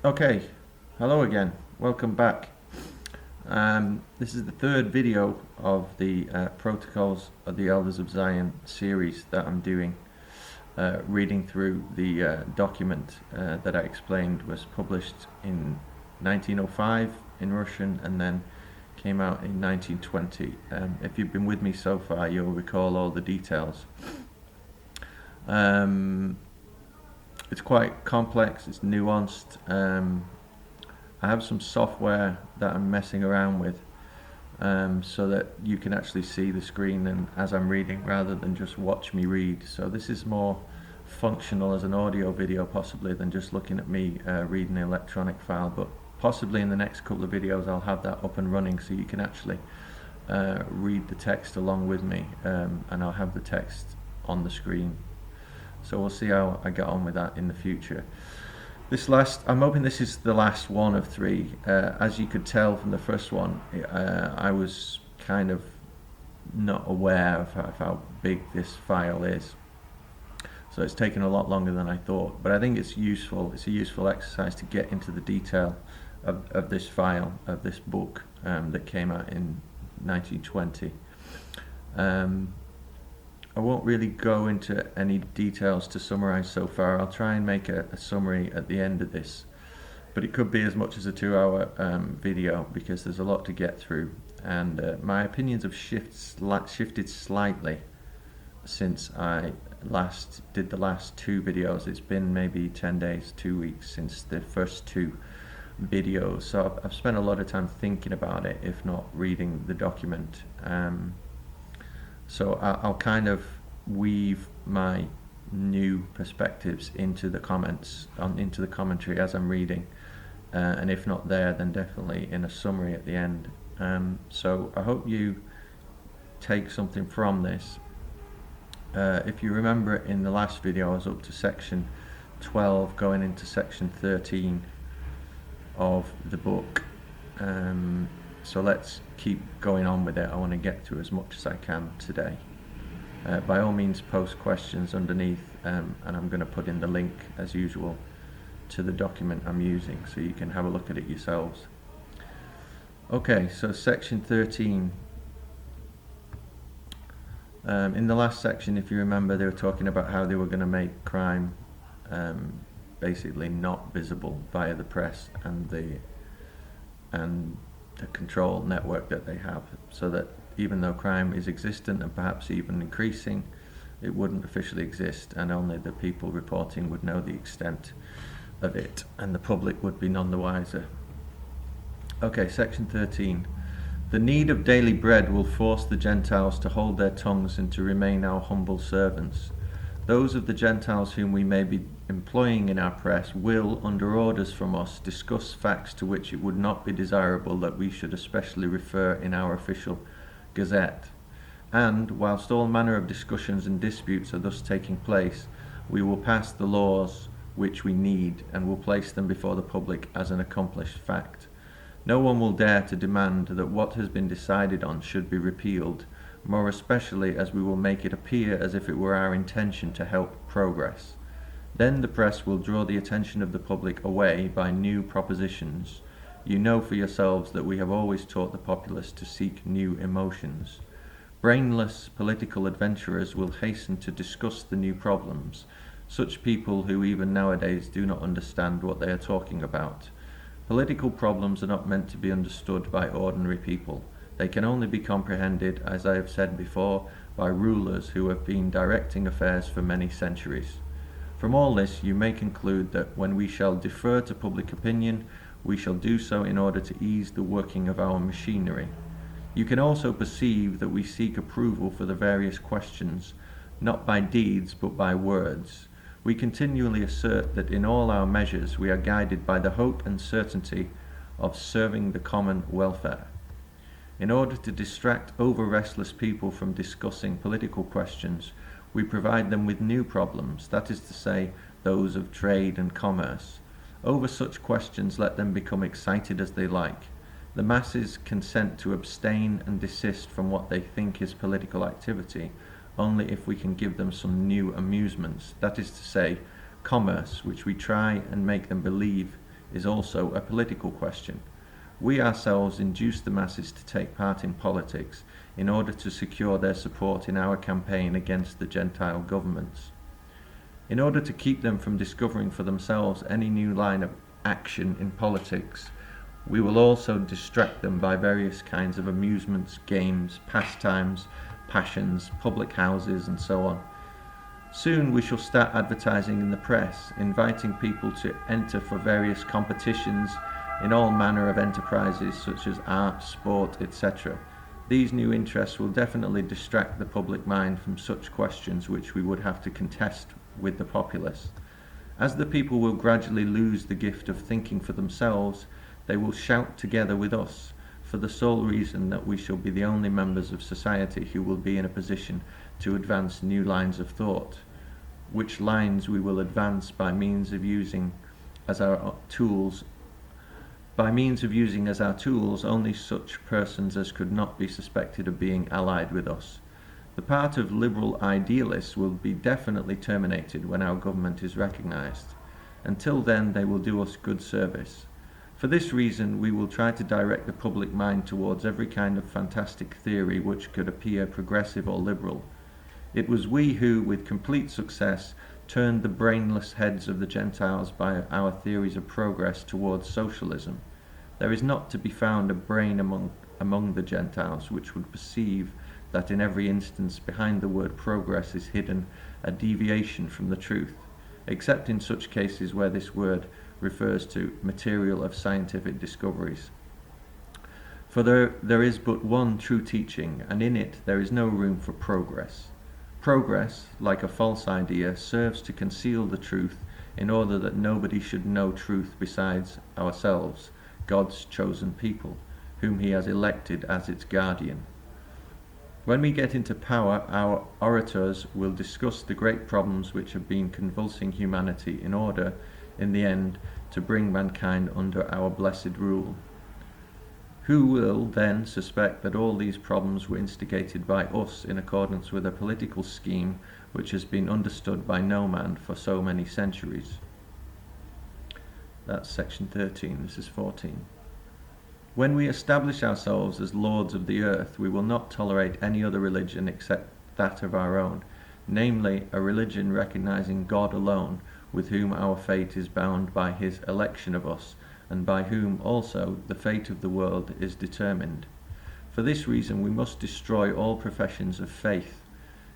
Okay, hello again. Welcome back. This is the third video of the Protocols of the Elders of Zion series that I'm doing, reading through the document that I explained was published in 1905 in Russian and then came out in 1920. If you've been with me so far, you'll recall all the details. It's quite complex, it's nuanced. I have some software that I'm messing around with so that you can actually see the screen and as I'm reading rather than just watch me read. So this is more functional as an audio video possibly than just looking at me reading an electronic file, but possibly in the next couple of videos I'll have that up and running so you can actually read the text along with me, and I'll have the text on the screen. So we'll see how I get on with that in the future. I'm hoping this is the last one of three. As you could tell from the first one, I was kind of not aware of how big this file is. So it's taken a lot longer than I thought, but I think it's useful. It's a useful exercise to get into the detail of this file, of this book that came out in 1920. I won't really go into any details to summarize so far. I'll try and make a summary at the end of this, but it could be as much as a 2-hour video because there's a lot to get through, and my opinions have shifted slightly since I last did the last two videos. It's been maybe 10 days, 2 weeks since the first two videos, so I've spent a lot of time thinking about it, if not reading the document. So I'll kind of weave my new perspectives into the comments, into the commentary as I'm reading, and if not there, then definitely in a summary at the end. So I hope you take something from this. If you remember in the last video, I was up to section 12, going into section 13 of the book. So let's keep going on with it. I want to get through as much as I can today. By all means post questions underneath, and I'm going to put in the link as usual to the document I'm using so you can have a look at it yourselves. Okay, so section 13. In the last section, if you remember, they were talking about how they were going to make crime basically not visible via the press and the control network that they have, so that even though crime is existent and perhaps even increasing, it wouldn't officially exist, and only the people reporting would know the extent of it, and the public would be none the wiser. Okay, section 13. The need of daily bread will force the Gentiles to hold their tongues and to remain our humble servants. Those of the Gentiles whom we may be employing in our press will, under orders from us, discuss facts to which it would not be desirable that we should especially refer in our official gazette. And, whilst all manner of discussions and disputes are thus taking place, we will pass the laws which we need and will place them before the public as an accomplished fact. No one will dare to demand that what has been decided on should be repealed, more especially as we will make it appear as if it were our intention to help progress. Then the press will draw the attention of the public away by new propositions. You know for yourselves that we have always taught the populace to seek new emotions. Brainless political adventurers will hasten to discuss the new problems, such people who even nowadays do not understand what they are talking about. Political problems are not meant to be understood by ordinary people. They can only be comprehended, as I have said before, by rulers who have been directing affairs for many centuries. From all this, you may conclude that when we shall defer to public opinion, we shall do so in order to ease the working of our machinery. You can also perceive that we seek approval for the various questions, not by deeds but by words. We continually assert that in all our measures we are guided by the hope and certainty of serving the common welfare. In order to distract over-restless people from discussing political questions, we provide them with new problems, that is to say, those of trade and commerce. Over such questions let them become excited as they like. The masses consent to abstain and desist from what they think is political activity, only if we can give them some new amusements, that is to say, commerce, which we try and make them believe is also a political question. We ourselves induce the masses to take part in politics in order to secure their support in our campaign against the Gentile governments. In order to keep them from discovering for themselves any new line of action in politics, we will also distract them by various kinds of amusements, games, pastimes, passions, public houses, and so on. Soon we shall start advertising in the press, inviting people to enter for various competitions in all manner of enterprises such as art, sport, etc. These new interests will definitely distract the public mind from such questions which we would have to contest with the populace. As the people will gradually lose the gift of thinking for themselves, they will shout together with us, for the sole reason that we shall be the only members of society who will be in a position to advance new lines of thought, which lines we will advance by means of using as our tools only such persons as could not be suspected of being allied with us. The part of liberal idealists will be definitely terminated when our government is recognized. Until then, they will do us good service. For this reason, we will try to direct the public mind towards every kind of fantastic theory which could appear progressive or liberal. It was we who, with complete success, turned the brainless heads of the Gentiles by our theories of progress towards socialism. There is not to be found a brain among the Gentiles which would perceive that in every instance behind the word progress is hidden a deviation from the truth, except in such cases where this word refers to material of scientific discoveries. For there is but one true teaching, and in it there is no room for progress. Progress, like a false idea, serves to conceal the truth in order that nobody should know truth besides ourselves, God's chosen people, whom he has elected as its guardian. When we get into power, our orators will discuss the great problems which have been convulsing humanity in order, in the end, to bring mankind under our blessed rule. Who will then suspect that all these problems were instigated by us in accordance with a political scheme which has been understood by no man for so many centuries? That's section 13, this is 14. When we establish ourselves as lords of the earth, we will not tolerate any other religion except that of our own, namely a religion recognizing God alone, with whom our fate is bound by his election of us, and by whom also the fate of the world is determined. For this reason we must destroy all professions of faith.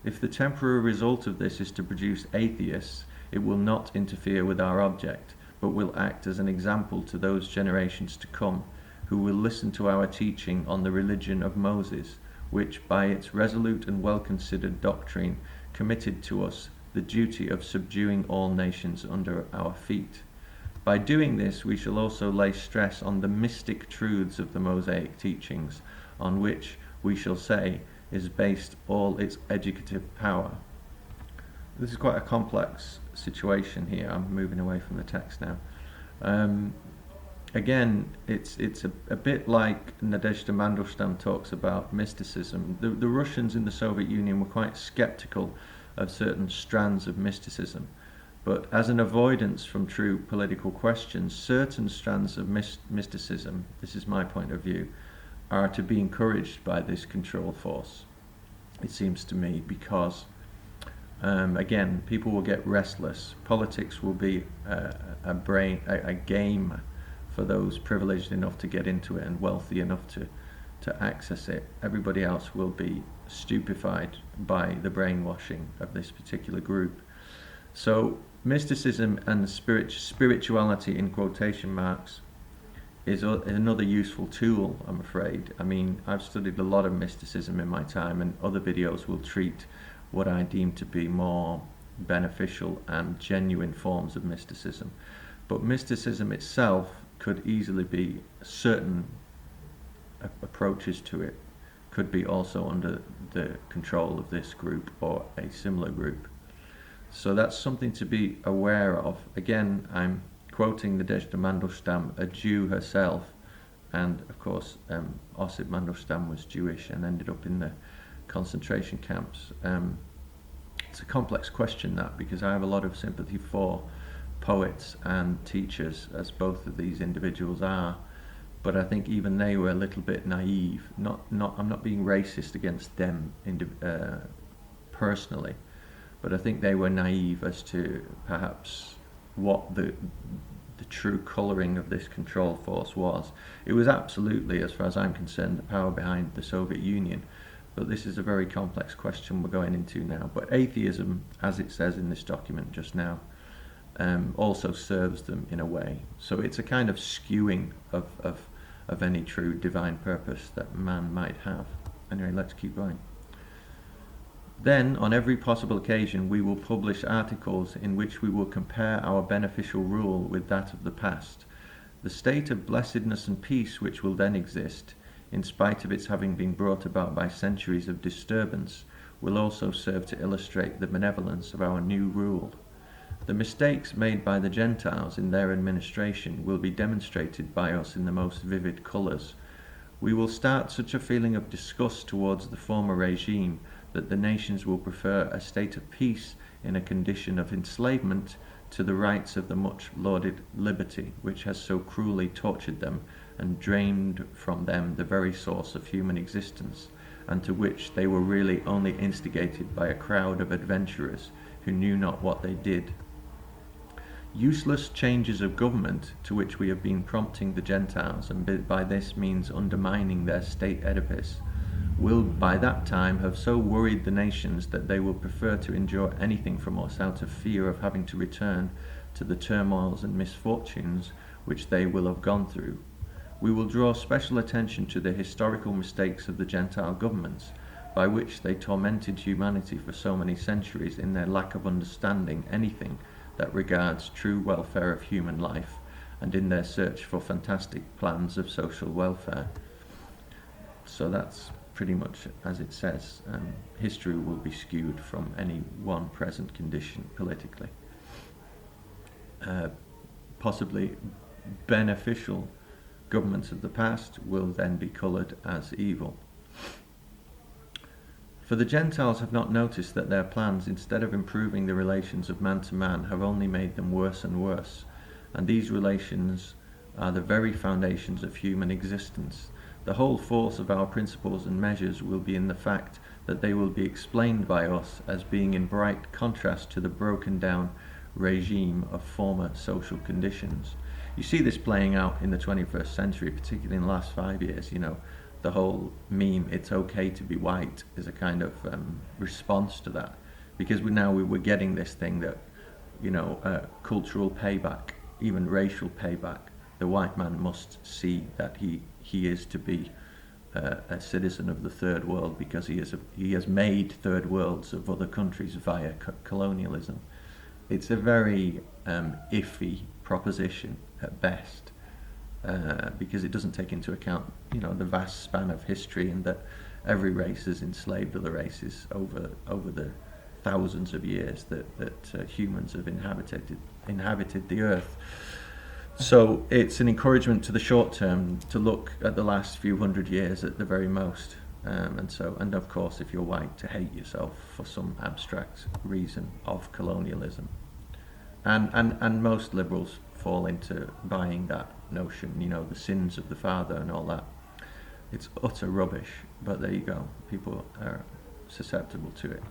If the temporary result of this is to produce atheists, it will not interfere with our object, but will act as an example to those generations to come, who will listen to our teaching on the religion of Moses, which, by its resolute and well-considered doctrine, committed to us the duty of subduing all nations under our feet. By doing this, we shall also lay stress on the mystic truths of the Mosaic teachings, on which, we shall say, is based all its educative power. This is quite a complex situation here. I'm moving away from the text now. Again, it's a bit like Nadezhda Mandelstam talks about mysticism. The Russians in the Soviet Union were quite skeptical of certain strands of mysticism, but as an avoidance from true political questions, certain strands of mysticism, this is my point of view, are to be encouraged by this control force, it seems to me, because again, people will get restless. Politics will be a game for those privileged enough to get into it and wealthy enough to access it. Everybody else will be stupefied by the brainwashing of this particular group. So mysticism and spirituality, in quotation marks, is another useful tool, I'm afraid. I mean, I've studied a lot of mysticism in my time, and other videos will treat what I deem to be more beneficial and genuine forms of mysticism. But mysticism itself could easily be, certain approaches to it could be also under the control of this group or a similar group. So that's something to be aware of. Again, I'm quoting Nadezhda Mandelstam, a Jew herself, and of course Osip Mandelstam was Jewish and ended up in the concentration camps. It's a complex question, that, because I have a lot of sympathy for poets and teachers, as both of these individuals are. But I think even they were a little bit naive. I'm not being racist against them personally, but I think they were naive as to perhaps what the true colouring of this control force was. It was absolutely, as far as I'm concerned, the power behind the Soviet Union. But this is a very complex question we're going into now. But atheism, as it says in this document just now, also serves them in a way. So it's a kind of skewing of any true divine purpose that man might have. Anyway, let's keep going. Then, on every possible occasion, we will publish articles in which we will compare our beneficial rule with that of the past. The state of blessedness and peace which will then exist, in spite of its having been brought about by centuries of disturbance, will also serve to illustrate the benevolence of our new rule. The mistakes made by the Gentiles in their administration will be demonstrated by us in the most vivid colours. We will start such a feeling of disgust towards the former regime that the nations will prefer a state of peace in a condition of enslavement to the rights of the much lauded liberty which has so cruelly tortured them and drained from them the very source of human existence, and to which they were really only instigated by a crowd of adventurers who knew not what they did. Useless changes of government, to which we have been prompting the Gentiles, and by this means undermining their state edifice, will by that time have so worried the nations that they will prefer to endure anything from us out of fear of having to return to the turmoils and misfortunes which they will have gone through. We will draw special attention to the historical mistakes of the Gentile governments, by which they tormented humanity for so many centuries in their lack of understanding anything that regards true welfare of human life, and in their search for fantastic plans of social welfare. So that's pretty much as it says. History will be skewed from any one present condition politically. Possibly beneficial governments of the past will then be coloured as evil. For the Gentiles have not noticed that their plans, instead of improving the relations of man to man, have only made them worse and worse, and these relations are the very foundations of human existence. The whole force of our principles and measures will be in the fact that they will be explained by us as being in bright contrast to the broken down regime of former social conditions. You see this playing out in the 21st century, particularly in the last 5 years. The whole meme, it's okay to be white, is a kind of response to that, because we're getting this thing that, cultural payback, even racial payback. The white man must see that he is to be a citizen of the third world because he has made third worlds of other countries via colonialism. It's a very iffy proposition at best, because it doesn't take into account the vast span of history, and that every race has enslaved other races over the thousands of years that humans have inhabited the earth. So it's an encouragement to the short term to look at the last few hundred years at the very most, and of course, if you're white, to hate yourself for some abstract reason of colonialism, and most liberals fall into buying that notion, the sins of the father and all that. It's utter rubbish, but there you go. People are susceptible to it.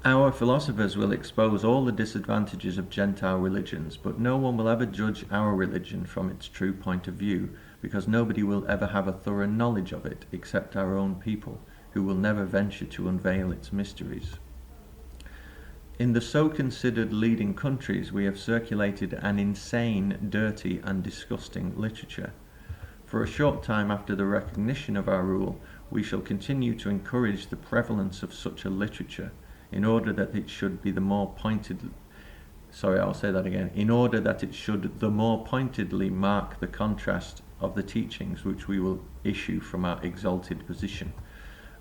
Our philosophers will expose all the disadvantages of Gentile religions, but no one will ever judge our religion from its true point of view, because nobody will ever have a thorough knowledge of it except our own people, who will never venture to unveil its mysteries. In the so considered leading countries, we have circulated an insane, dirty, and disgusting literature. For a short time after the recognition of our rule, we shall continue to encourage the prevalence of such a literature, in order that it should be the more pointedly mark the contrast of the teachings which we will issue from our exalted position.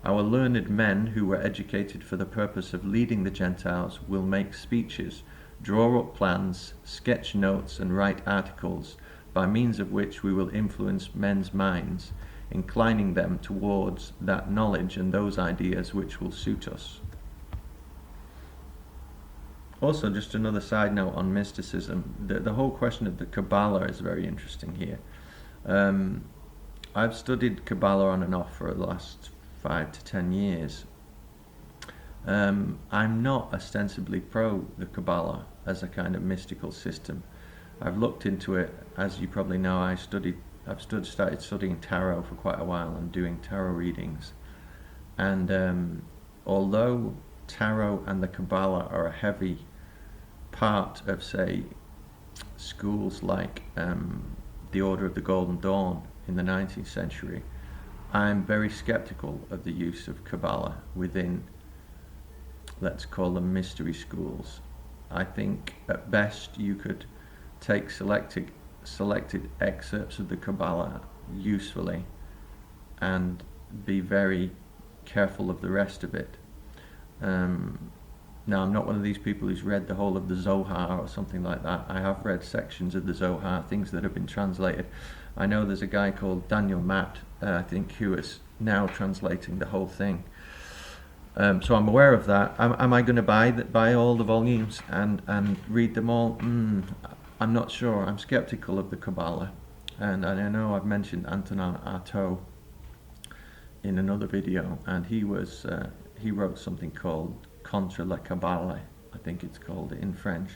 Our learned men, who were educated for the purpose of leading the Gentiles, will make speeches, draw up plans, sketch notes, and write articles, by means of which we will influence men's minds, inclining them towards that knowledge and those ideas which will suit us. Also, just another side note on mysticism, the whole question of the Kabbalah is very interesting here. I've studied Kabbalah on and off for the last 5 to 10 years. I'm not ostensibly pro the Kabbalah as a kind of mystical system. I've looked into it, as you probably know. Started studying tarot for quite a while and doing tarot readings. And although tarot and the Kabbalah are a heavy part of, say, schools like the Order of the Golden Dawn in the 19th century, I'm very skeptical of the use of Kabbalah within, let's call them, mystery schools. I think at best you could take selected excerpts of the Kabbalah usefully and be very careful of the rest of it. Now, I'm not one of these people who's read the whole of the Zohar or something like that. I have read sections of the Zohar, things that have been translated. I know there's a guy called Daniel Matt, I think, who is now translating the whole thing. So I'm aware of that. Am I going to buy all the volumes and read them all? I'm not sure. I'm skeptical of the Kabbalah. And I know I've mentioned Antonin Artaud in another video, and he wrote something called Contre la Kabbalah, I think it's called in French.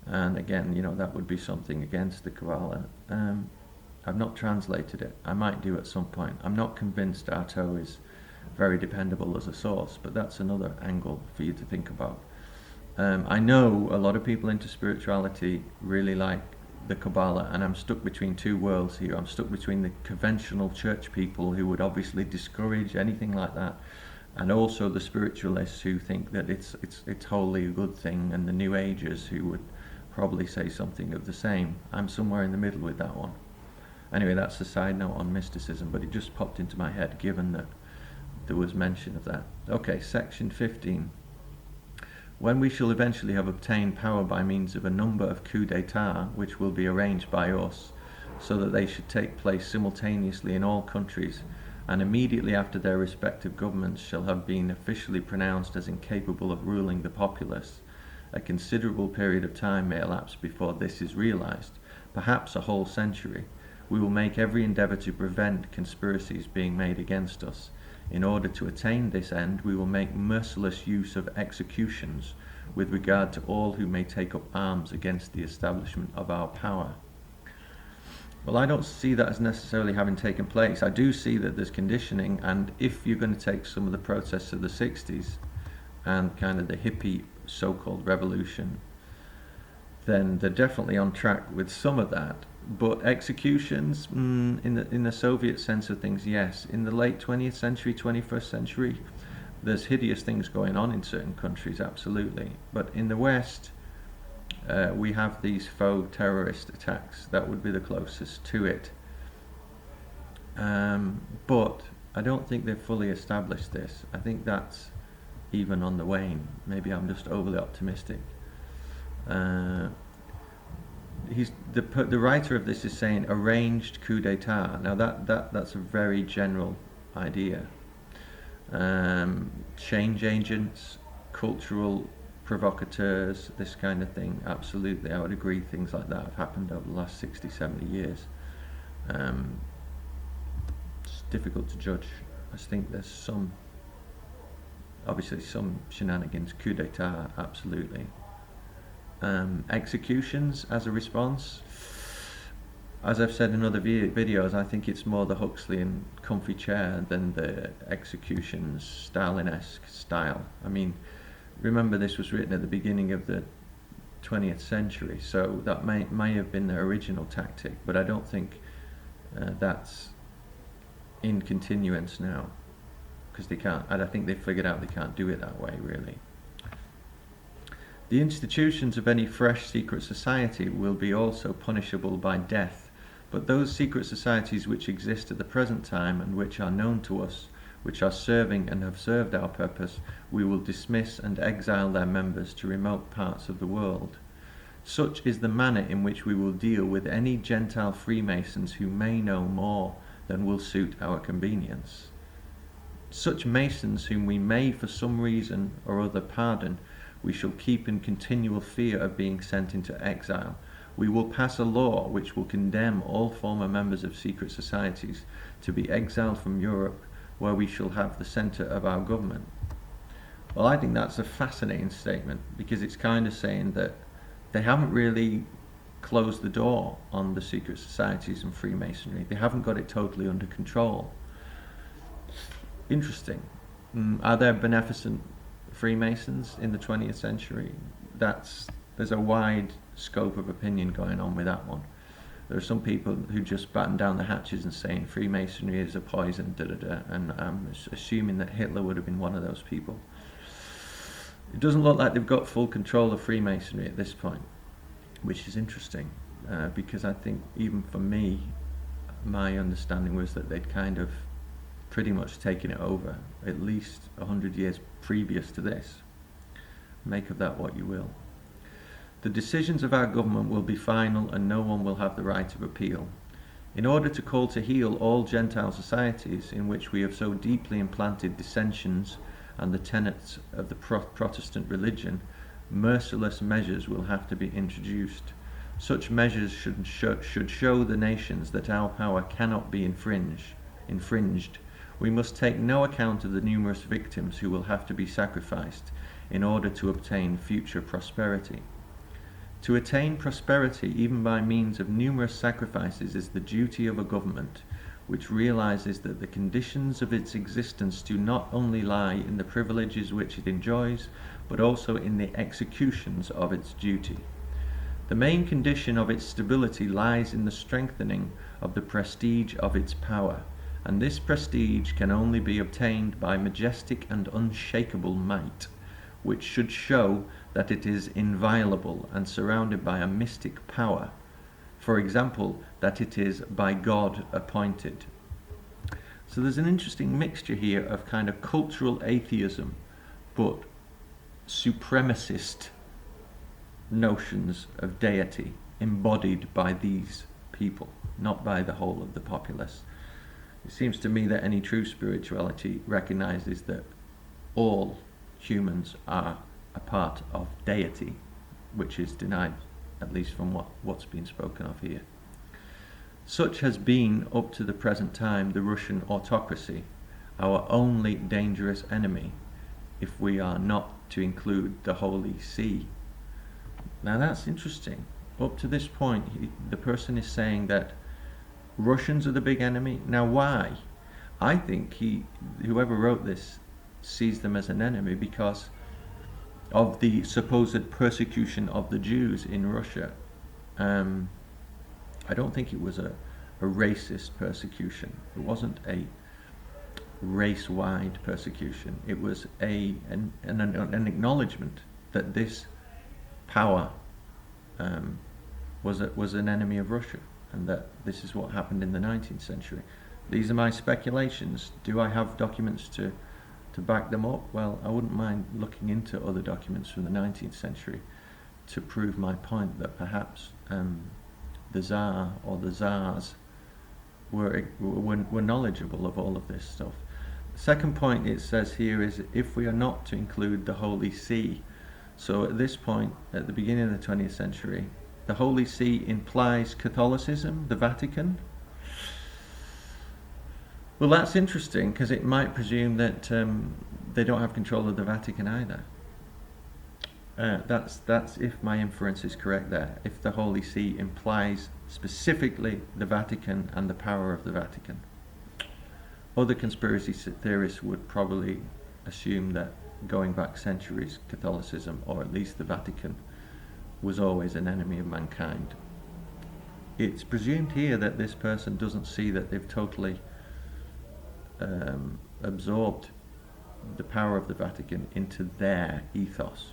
And again, that would be something against the Kabbalah. I've not translated it. I might do at some point. I'm not convinced Artaud is very dependable as a source, but that's another angle for you to think about. I know a lot of people into spirituality really like the Kabbalah, and I'm stuck between two worlds here. I'm stuck between the conventional church people who would obviously discourage anything like that, and also the spiritualists who think that it's wholly a good thing, and the New Agers who would probably say something of the same. I'm somewhere in the middle with that one. Anyway, that's a side note on mysticism, but it just popped into my head given that there was mention of that. Okay, section 15. When we shall eventually have obtained power by means of a number of coups d'etat, which will be arranged by us, so that they should take place simultaneously in all countries, and immediately after their respective governments shall have been officially pronounced as incapable of ruling the populace, a considerable period of time may elapse before this is realized, perhaps a whole century. We will make every endeavor to prevent conspiracies being made against us. In order to attain this end, we will make merciless use of executions with regard to all who may take up arms against the establishment of our power. Well, I don't see that as necessarily having taken place. I do see that there's conditioning, and if you're going to take some of the protests of the 60s and kind of the hippie so-called revolution, then they're definitely on track with some of that. But executions, in the Soviet sense of things, yes. In the late 20th century, 21st century, there's hideous things going on in certain countries, absolutely. But in the West, we have these faux terrorist attacks. That would be the closest to it. But I don't think they've fully established this. I think that's even on the wane. Maybe I'm just overly optimistic. The writer of this is saying arranged coup d'etat. Now that's a very general idea. Change agents, cultural provocateurs, this kind of thing. Absolutely, I would agree. Things like that have happened over the last 60, 70 years. It's difficult to judge. I think there's obviously some shenanigans, coup d'etat, absolutely. Executions as a response, as I've said in other videos, I think it's more the Huxleyan comfy chair than the executions Stalin-esque style. I mean, remember this was written at the beginning of the 20th century, so that may have been their original tactic, but I don't think that's in continuance now, because they can't. I think they figured out they can't do it that way, really. The institutions of any fresh secret society will be also punishable by death, but those secret societies which exist at the present time and which are known to us, which are serving and have served our purpose, we will dismiss and exile their members to remote parts of the world. Such is the manner in which we will deal with any Gentile Freemasons who may know more than will suit our convenience. Such Masons whom we may for some reason or other pardon We shall keep in continual fear of being sent into exile. We will pass a law which will condemn all former members of secret societies to be exiled from Europe, where we shall have the centre of our government. Well, I think that's a fascinating statement, because it's kind of saying that they haven't really closed the door on the secret societies and Freemasonry. They haven't got it totally under control. Interesting. Are there beneficent Freemasons in the 20th century? There's a wide scope of opinion going on with that one. There are some people who just batten down the hatches and saying Freemasonry is a poison, and I'm assuming that Hitler would have been one of those people. It doesn't look like they've got full control of Freemasonry at this point, which is interesting, because I think even for me, my understanding was that they'd kind of pretty much taken it over, at least 100 years previous to this. Make of that what you will. The decisions of our government will be final, and no one will have the right of appeal. In order to call to heel all Gentile societies in which we have so deeply implanted dissensions and the tenets of the Protestant religion, merciless measures will have to be introduced. Such measures should show the nations that our power cannot be infringed. We must take no account of the numerous victims who will have to be sacrificed in order to obtain future prosperity. To attain prosperity, even by means of numerous sacrifices, is the duty of a government which realizes that the conditions of its existence do not only lie in the privileges which it enjoys, but also in the executions of its duty. The main condition of its stability lies in the strengthening of the prestige of its power, and this prestige can only be obtained by majestic and unshakable might, which should show that it is inviolable and surrounded by a mystic power. For example, that it is by God appointed. So there's an interesting mixture here of kind of cultural atheism, but supremacist notions of deity embodied by these people, not by the whole of the populace. It seems to me that any true spirituality recognizes that all humans are a part of deity, which is denied, at least from what's been spoken of here. Such has been, up to the present time, the Russian autocracy, our only dangerous enemy, if we are not to include the Holy See. Now that's interesting. Up to this point, the person is saying that Russians are the big enemy. Now why? I think whoever wrote this sees them as an enemy because of the supposed persecution of the Jews in Russia. I don't think it was a racist persecution. It wasn't a race-wide persecution. It was an acknowledgement that this power was an enemy of Russia, and that this is what happened in the 19th century. These are my speculations. Do I have documents to back them up? Well, I wouldn't mind looking into other documents from the 19th century to prove my point that perhaps the Tsar or the Tsars were knowledgeable of all of this stuff. The second point it says here is if we are not to include the Holy See. So at this point, at the beginning of the 20th century, the Holy See implies Catholicism, the Vatican. Well, that's interesting because it might presume that they don't have control of the Vatican either. That's if my inference is correct there. If the Holy See implies specifically the Vatican and the power of the Vatican. Other conspiracy theorists would probably assume that going back centuries, Catholicism, or at least the Vatican, was always an enemy of mankind. It's presumed here that this person doesn't see that they've totally absorbed the power of the Vatican into their ethos.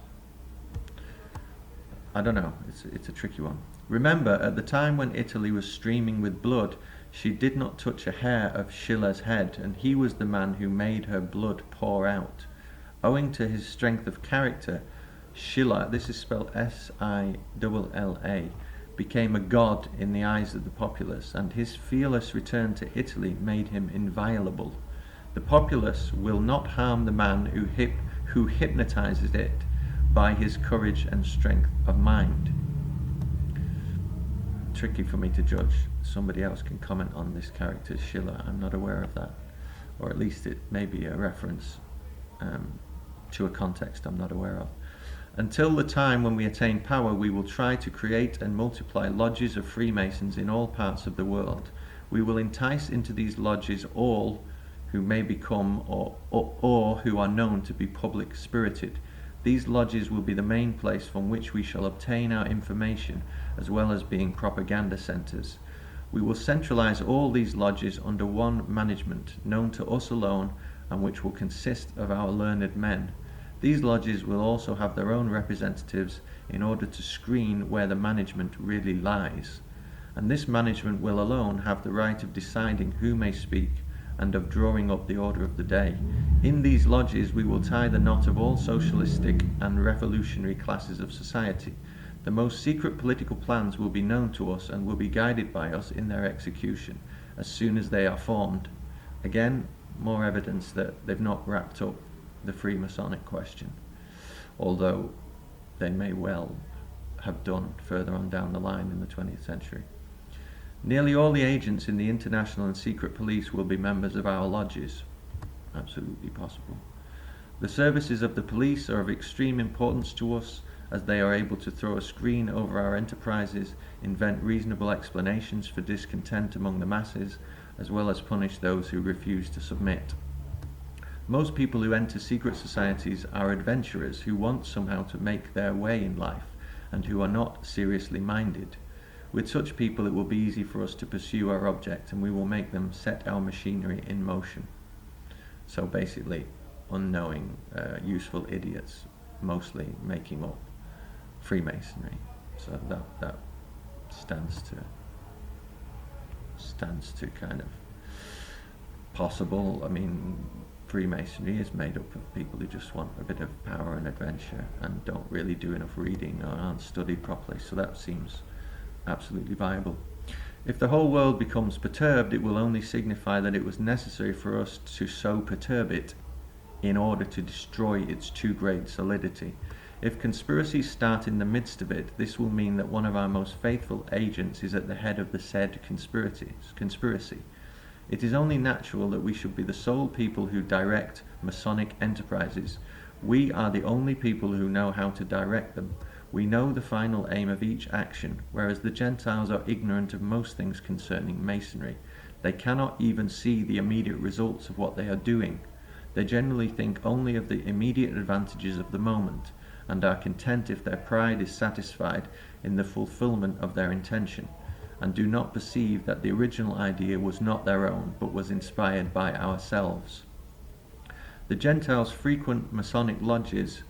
I don't know, it's a tricky one. Remember, at the time when Italy was streaming with blood, she did not touch a hair of Schiller's head, and he was the man who made her blood pour out. Owing to his strength of character, Schiller, this is spelled S-I-L-L-A, became a god in the eyes of the populace, and his fearless return to Italy made him inviolable. The populace will not harm the man who hypnotizes it, by his courage and strength of mind. Tricky for me to judge. Somebody else can comment on this character, Schiller. I'm not aware of that. Or at least it may be a reference to a context I'm not aware of. Until the time when we attain power, we will try to create and multiply lodges of Freemasons in all parts of the world. We will entice into these lodges all who may become or who are known to be public-spirited. These lodges will be the main place from which we shall obtain our information, as well as being propaganda centers. We will centralize all these lodges under one management, known to us alone, and which will consist of our learned men. These lodges will also have their own representatives in order to screen where the management really lies. And this management will alone have the right of deciding who may speak and of drawing up the order of the day. In these lodges we will tie the knot of all socialistic and revolutionary classes of society. The most secret political plans will be known to us and will be guided by us in their execution as soon as they are formed. Again, more evidence that they've not wrapped up the Freemasonic question, although they may well have done further on down the line in the 20th century. Nearly all the agents in the international and secret police will be members of our lodges. Absolutely possible. The services of the police are of extreme importance to us, as they are able to throw a screen over our enterprises, invent reasonable explanations for discontent among the masses, as well as punish those who refuse to submit. Most people who enter secret societies are adventurers who want somehow to make their way in life and who are not seriously minded. With such people it will be easy for us to pursue our object, and we will make them set our machinery in motion. So basically, unknowing, useful idiots, mostly making up Freemasonry. So that stands to kind of possible. I mean, Freemasonry is made up of people who just want a bit of power and adventure and don't really do enough reading or aren't studied properly, so that seems absolutely viable. If the whole world becomes perturbed, it will only signify that it was necessary for us to so perturb it in order to destroy its too great solidity. If conspiracies start in the midst of it, this will mean that one of our most faithful agents is at the head of the said conspiracy. It is only natural that we should be the sole people who direct Masonic enterprises. We are the only people who know how to direct them. We know the final aim of each action, whereas the Gentiles are ignorant of most things concerning Masonry. They cannot even see the immediate results of what they are doing. They generally think only of the immediate advantages of the moment, and are content if their pride is satisfied in the fulfillment of their intention, and do not perceive that the original idea was not their own, but was inspired by ourselves. The Gentiles frequent Masonic lodges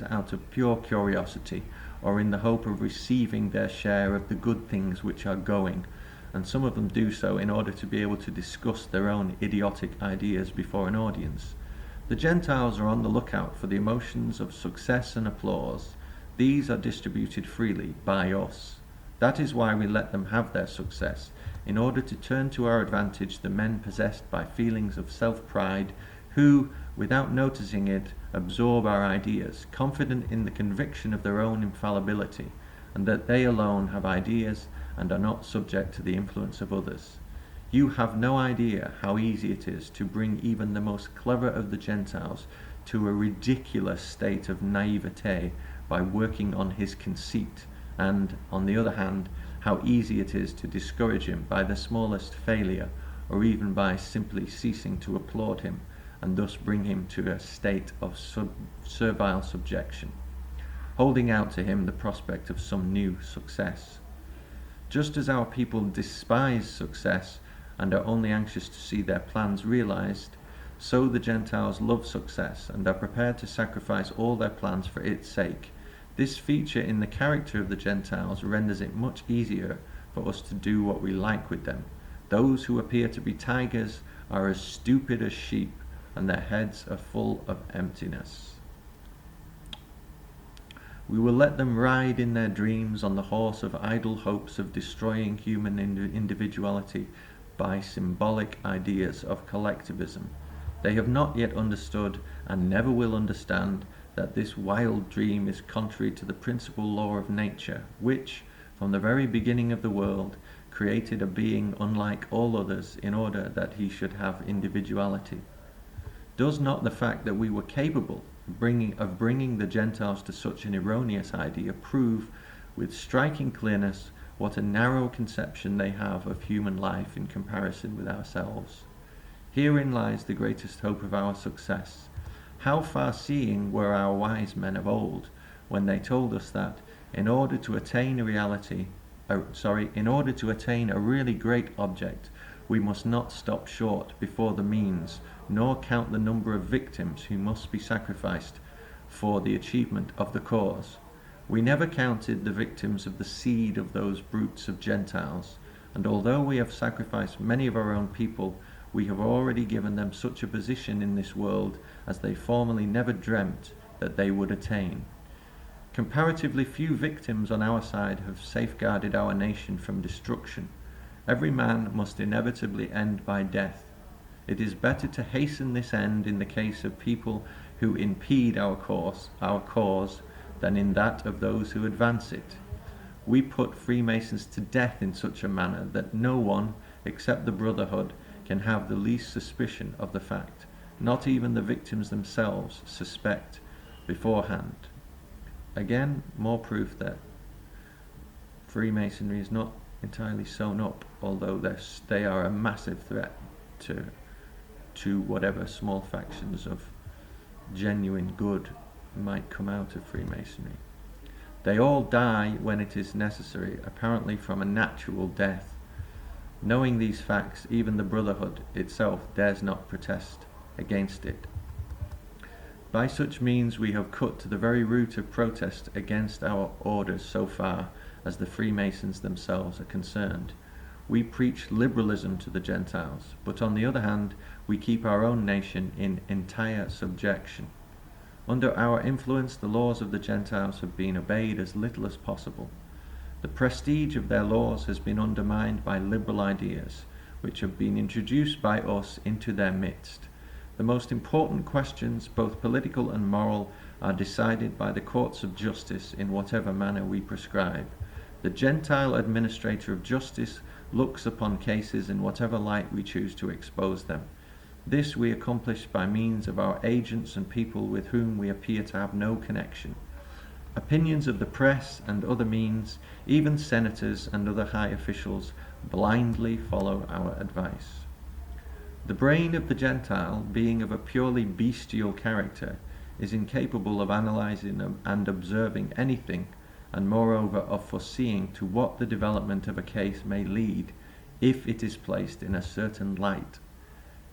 out of pure curiosity, or in the hope of receiving their share of the good things which are going, and some of them do so in order to be able to discuss their own idiotic ideas before an audience. The Gentiles are on the lookout for the emotions of success and applause. These are distributed freely by us. That is why we let them have their success, in order to turn to our advantage the men possessed by feelings of self-pride, who, without noticing it, absorb our ideas, confident in the conviction of their own infallibility, and that they alone have ideas and are not subject to the influence of others. You have no idea how easy it is to bring even the most clever of the Gentiles to a ridiculous state of naivete by working on his conceit, and, on the other hand, how easy it is to discourage him by the smallest failure, or even by simply ceasing to applaud him, and thus bring him to a state of servile subjection, holding out to him the prospect of some new success. Just as our people despise success and are only anxious to see their plans realized, so the Gentiles love success and are prepared to sacrifice all their plans for its sake. This feature in the character of the Gentiles renders it much easier for us to do what we like with them. Those who appear to be tigers are as stupid as sheep, and their heads are full of emptiness. We will let them ride in their dreams on the horse of idle hopes of destroying human individuality by symbolic ideas of collectivism. They have not yet understood, and never will understand, that this wild dream is contrary to the principal law of nature, which, from the very beginning of the world, created a being unlike all others in order that he should have individuality. Does not the fact that we were capable of bringing the Gentiles to such an erroneous idea prove with striking clearness what a narrow conception they have of human life in comparison with ourselves? Herein lies the greatest hope of our success. How far-seeing were our wise men of old when they told us that, in order to attain a really great object, we must not stop short before the means, nor count the number of victims who must be sacrificed for the achievement of the cause. We never counted the victims of the seed of those brutes of Gentiles, and although we have sacrificed many of our own people, we have already given them such a position in this world as they formerly never dreamt that they would attain. Comparatively few victims on our side have safeguarded our nation from destruction. Every man must inevitably end by death. It is better to hasten this end in the case of people who impede our cause, than in that of those who advance it. We put Freemasons to death in such a manner that no one, except the Brotherhood, can have the least suspicion of the fact. Not even the victims themselves suspect beforehand. Again, more proof that Freemasonry is not entirely sewn up, although they are a massive threat to whatever small factions of genuine good might come out of Freemasonry. They all die when it is necessary, apparently from a natural death. Knowing these facts, even the Brotherhood itself dares not protest against it. By such means we have cut to the very root of protest against our orders so far as the Freemasons themselves are concerned. We preach liberalism to the Gentiles, but on the other hand, we keep our own nation in entire subjection. Under our influence, the laws of the Gentiles have been obeyed as little as possible. The prestige of their laws has been undermined by liberal ideas, which have been introduced by us into their midst. The most important questions, both political and moral, are decided by the courts of justice in whatever manner we prescribe. The Gentile administrator of justice looks upon cases in whatever light we choose to expose them. This we accomplish by means of our agents and people with whom we appear to have no connection. Opinions of the press and other means, even senators and other high officials, blindly follow our advice. The brain of the Gentile, being of a purely bestial character, is incapable of analyzing and observing anything, and moreover of foreseeing to what the development of a case may lead if it is placed in a certain light.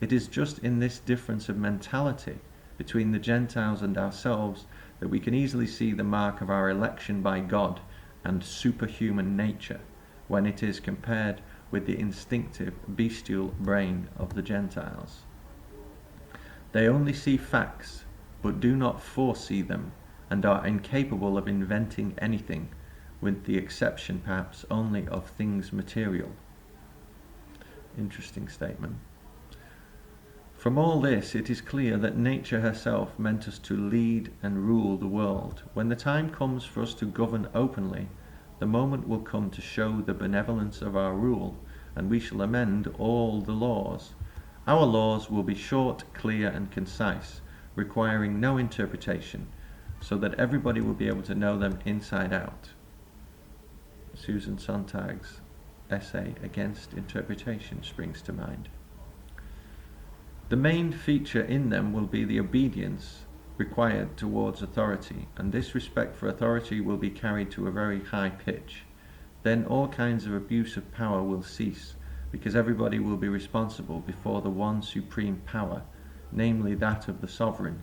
It is just in this difference of mentality between the Gentiles and ourselves that we can easily see the mark of our election by God and superhuman nature, when it is compared with the instinctive bestial brain of the Gentiles. They only see facts, but do not foresee them, and are incapable of inventing anything, with the exception perhaps only of things material. Interesting statement. From all this, it is clear that nature herself meant us to lead and rule the world. When the time comes for us to govern openly, the moment will come to show the benevolence of our rule, and we shall amend all the laws. Our laws will be short, clear, and concise, requiring no interpretation, so that everybody will be able to know them inside out. Susan Sontag's essay against interpretation springs to mind. The main feature in them will be the obedience required towards authority, and this respect for authority will be carried to a very high pitch. Then all kinds of abuse of power will cease, because everybody will be responsible before the one supreme power, namely that of the sovereign.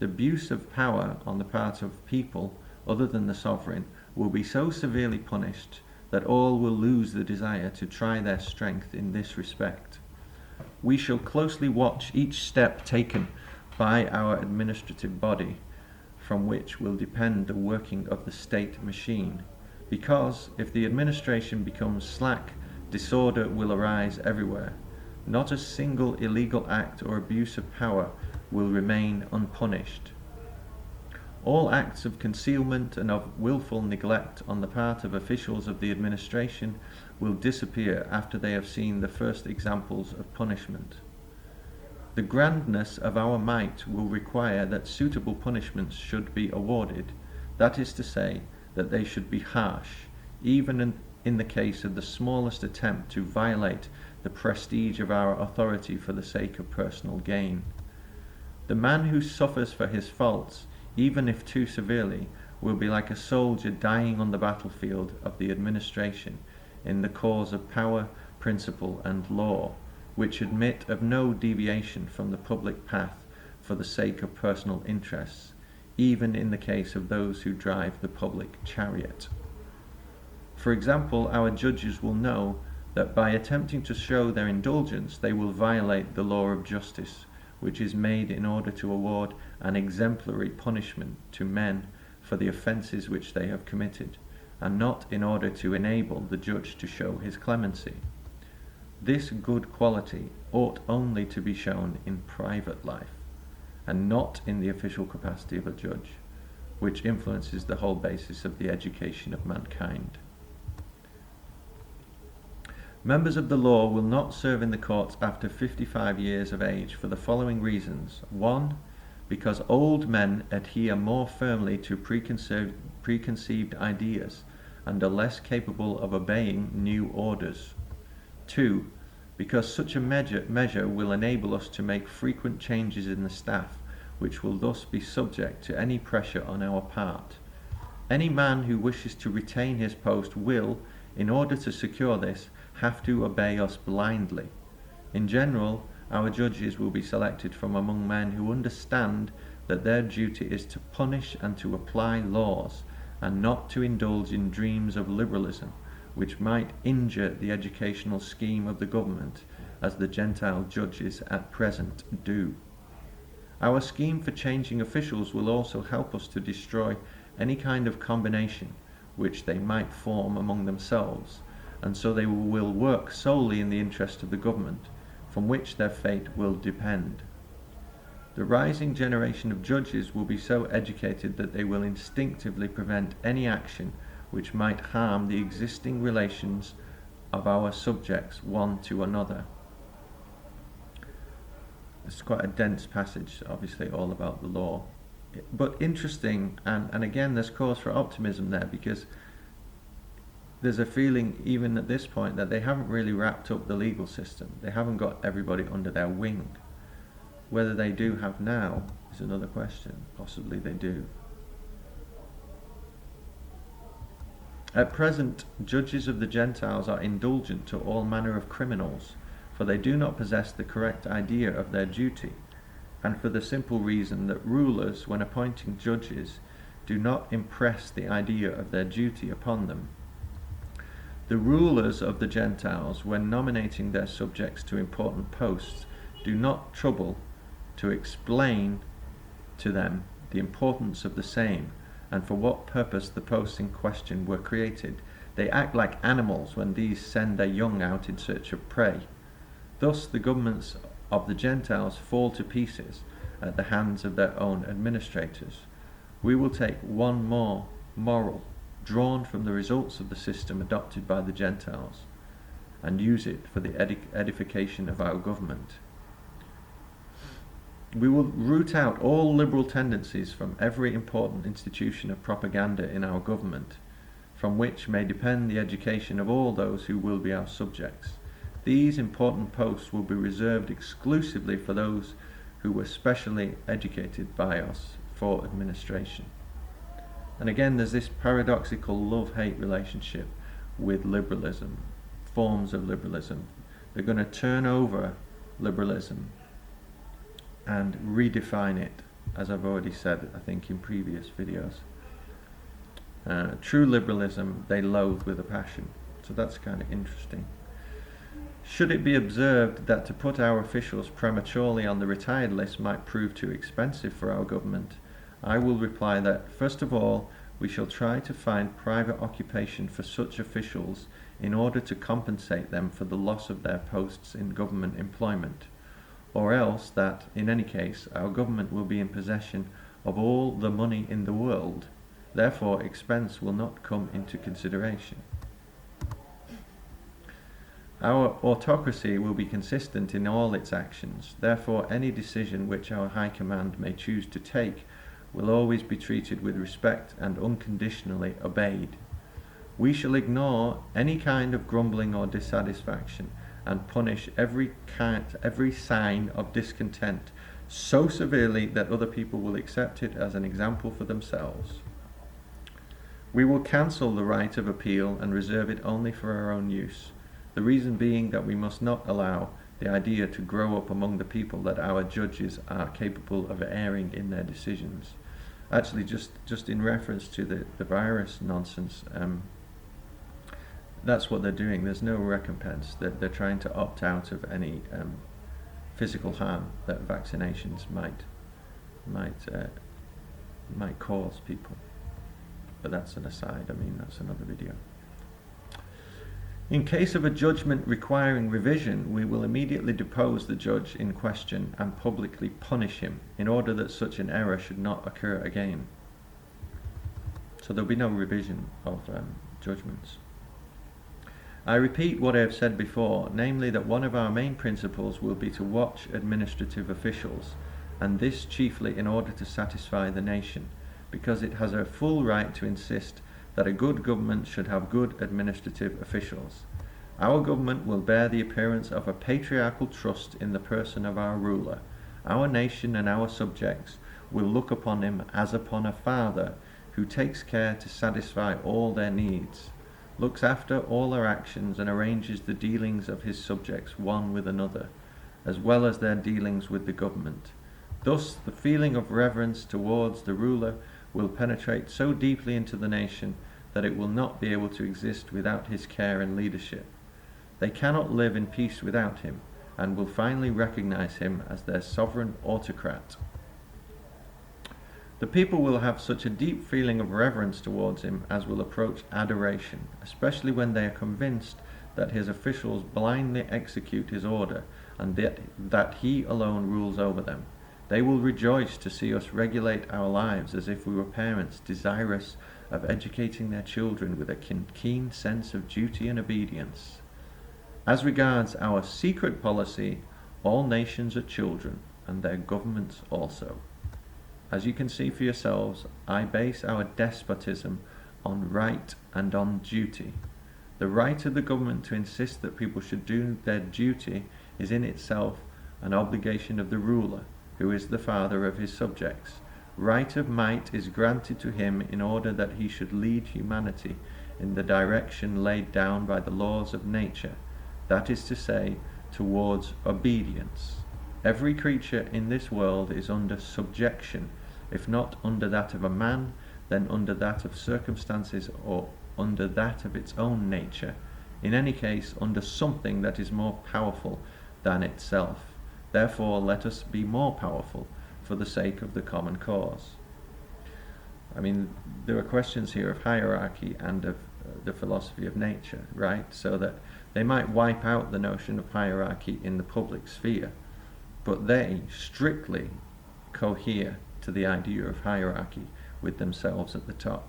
The abuse of power on the part of people other than the sovereign will be so severely punished that all will lose the desire to try their strength in this respect. We shall closely watch each step taken by our administrative body, from which will depend the working of the state machine, because if the administration becomes slack, disorder will arise everywhere. not a single illegal act or abuse of power will remain unpunished. All acts of concealment and of willful neglect on the part of officials of the administration will disappear after they have seen the first examples of punishment. The grandness of our might will require that suitable punishments should be awarded, that is to say, that they should be harsh, even in the case of the smallest attempt to violate the prestige of our authority for the sake of personal gain. The man who suffers for his faults, even if too severely, will be like a soldier dying on the battlefield of the administration in the cause of power, principle, and law, which admit of no deviation from the public path for the sake of personal interests, even in the case of those who drive the public chariot. For example, our judges will know that by attempting to show their indulgence, they will violate the law of justice, which is made in order to award an exemplary punishment to men for the offences which they have committed, and not in order to enable the judge to show his clemency. This good quality ought only to be shown in private life, and not in the official capacity of a judge, which influences the whole basis of the education of mankind. Members of the law will not serve in the courts after 55 years of age for the following reasons. 1. Because old men adhere more firmly to preconceived ideas and are less capable of obeying new orders. 2. Because such a measure will enable us to make frequent changes in the staff, which will thus be subject to any pressure on our part. Any man who wishes to retain his post will, in order to secure this, have to obey us blindly. In general, our judges will be selected from among men who understand that their duty is to punish and to apply laws, and not to indulge in dreams of liberalism, which might injure the educational scheme of the government, as the Gentile judges at present do. Our scheme for changing officials will also help us to destroy any kind of combination which they might form among themselves, and so they will work solely in the interest of the government, from which their fate will depend. The rising generation of judges will be so educated that they will instinctively prevent any action which might harm the existing relations of our subjects one to another. It's quite a dense passage, obviously all about the law, but interesting, and again there's cause for optimism there, because there's a feeling even at this point that they haven't really wrapped up the legal system. They haven't got everybody under their wing. Whether they do have now is another question. Possibly they do. At present, judges of the Gentiles are indulgent to all manner of criminals, for they do not possess the correct idea of their duty, and for the simple reason that rulers, when appointing judges, do not impress the idea of their duty upon them. The rulers of the Gentiles, when nominating their subjects to important posts, do not trouble to explain to them the importance of the same, and for what purpose the posts in question were created. They act like animals when these send their young out in search of prey. Thus the governments of the Gentiles fall to pieces at the hands of their own administrators. We will take one more moral drawn from the results of the system adopted by the Gentiles, and use it for the edification of our government. We will root out all liberal tendencies from every important institution of propaganda in our government, from which may depend the education of all those who will be our subjects. These important posts will be reserved exclusively for those who were specially educated by us for administration. And again, there's this paradoxical love-hate relationship with liberalism, forms of liberalism. They're going to turn over liberalism and redefine it, as I've already said, I think, in previous videos. True liberalism they loathe with a passion. So that's kind of interesting. Should it be observed that to put our officials prematurely on the retired list might prove too expensive for our government, I will reply that, first of all, we shall try to find private occupation for such officials in order to compensate them for the loss of their posts in government employment, or else that, in any case, our government will be in possession of all the money in the world, therefore expense will not come into consideration. Our autocracy will be consistent in all its actions, therefore any decision which our High Command may choose to take will always be treated with respect and unconditionally obeyed. We shall ignore any kind of grumbling or dissatisfaction and punish every sign of discontent so severely that other people will accept it as an example for themselves. We will cancel the right of appeal and reserve it only for our own use, the reason being that we must not allow the idea to grow up among the people that our judges are capable of erring in their decisions. Actually, just in reference to the virus nonsense, that's what they're doing. There's no recompense. They're trying to opt out of any physical harm that vaccinations might cause people. But that's an aside. I mean, that's another video. In case of a judgment requiring revision, we will immediately depose the judge in question and publicly punish him in order that such an error should not occur again. So there'll be no revision of judgments. I repeat what I have said before, namely that one of our main principles will be to watch administrative officials, and this chiefly in order to satisfy the nation, because it has a full right to insist that a good government should have good administrative officials. Our government will bear the appearance of a patriarchal trust in the person of our ruler. Our nation and our subjects will look upon him as upon a father who takes care to satisfy all their needs, looks after all their actions and arranges the dealings of his subjects one with another, as well as their dealings with the government. Thus the feeling of reverence towards the ruler will penetrate so deeply into the nation that it will not be able to exist without his care and leadership. They cannot live in peace without him, and will finally recognize him as their sovereign autocrat. The people will have such a deep feeling of reverence towards him as will approach adoration, especially when they are convinced that his officials blindly execute his order and that he alone rules over them. They will rejoice to see us regulate our lives as if we were parents desirous of educating their children with a keen sense of duty and obedience. As regards our secret policy, all nations are children, and their governments also. As you can see for yourselves, I base our despotism on right and on duty. The right of the government to insist that people should do their duty is in itself an obligation of the ruler, who is the father of his subjects. Right of might is granted to him in order that he should lead humanity in the direction laid down by the laws of nature, that is to say, towards obedience. Every creature in this world is under subjection, if not under that of a man, then under that of circumstances or under that of its own nature, in any case under something that is more powerful than itself. Therefore let us be more powerful for the sake of the common cause. I mean, there are questions here of hierarchy and of the philosophy of nature, right? So that they might wipe out the notion of hierarchy in the public sphere, but they strictly cohere to the idea of hierarchy with themselves at the top.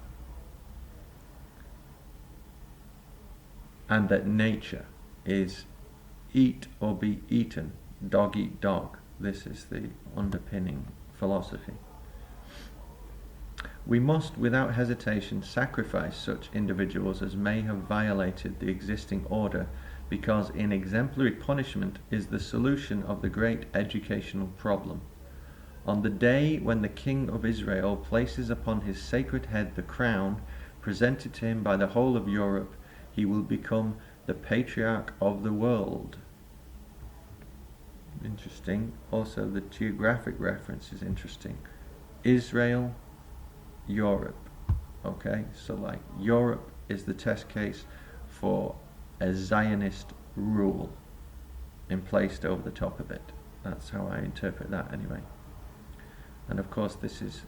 And that nature is eat or be eaten, dog eat dog. This is the underpinning philosophy. We must, without hesitation, sacrifice such individuals as may have violated the existing order, because in exemplary punishment is the solution of the great educational problem. On the day when the King of Israel places upon his sacred head the crown presented to him by the whole of Europe, he will become the patriarch of the world. Interesting. Also, the geographic reference is interesting. Israel, Europe. Okay, so like Europe is the test case for a Zionist rule emplaced over the top of it. That's how I interpret that anyway. And of course this is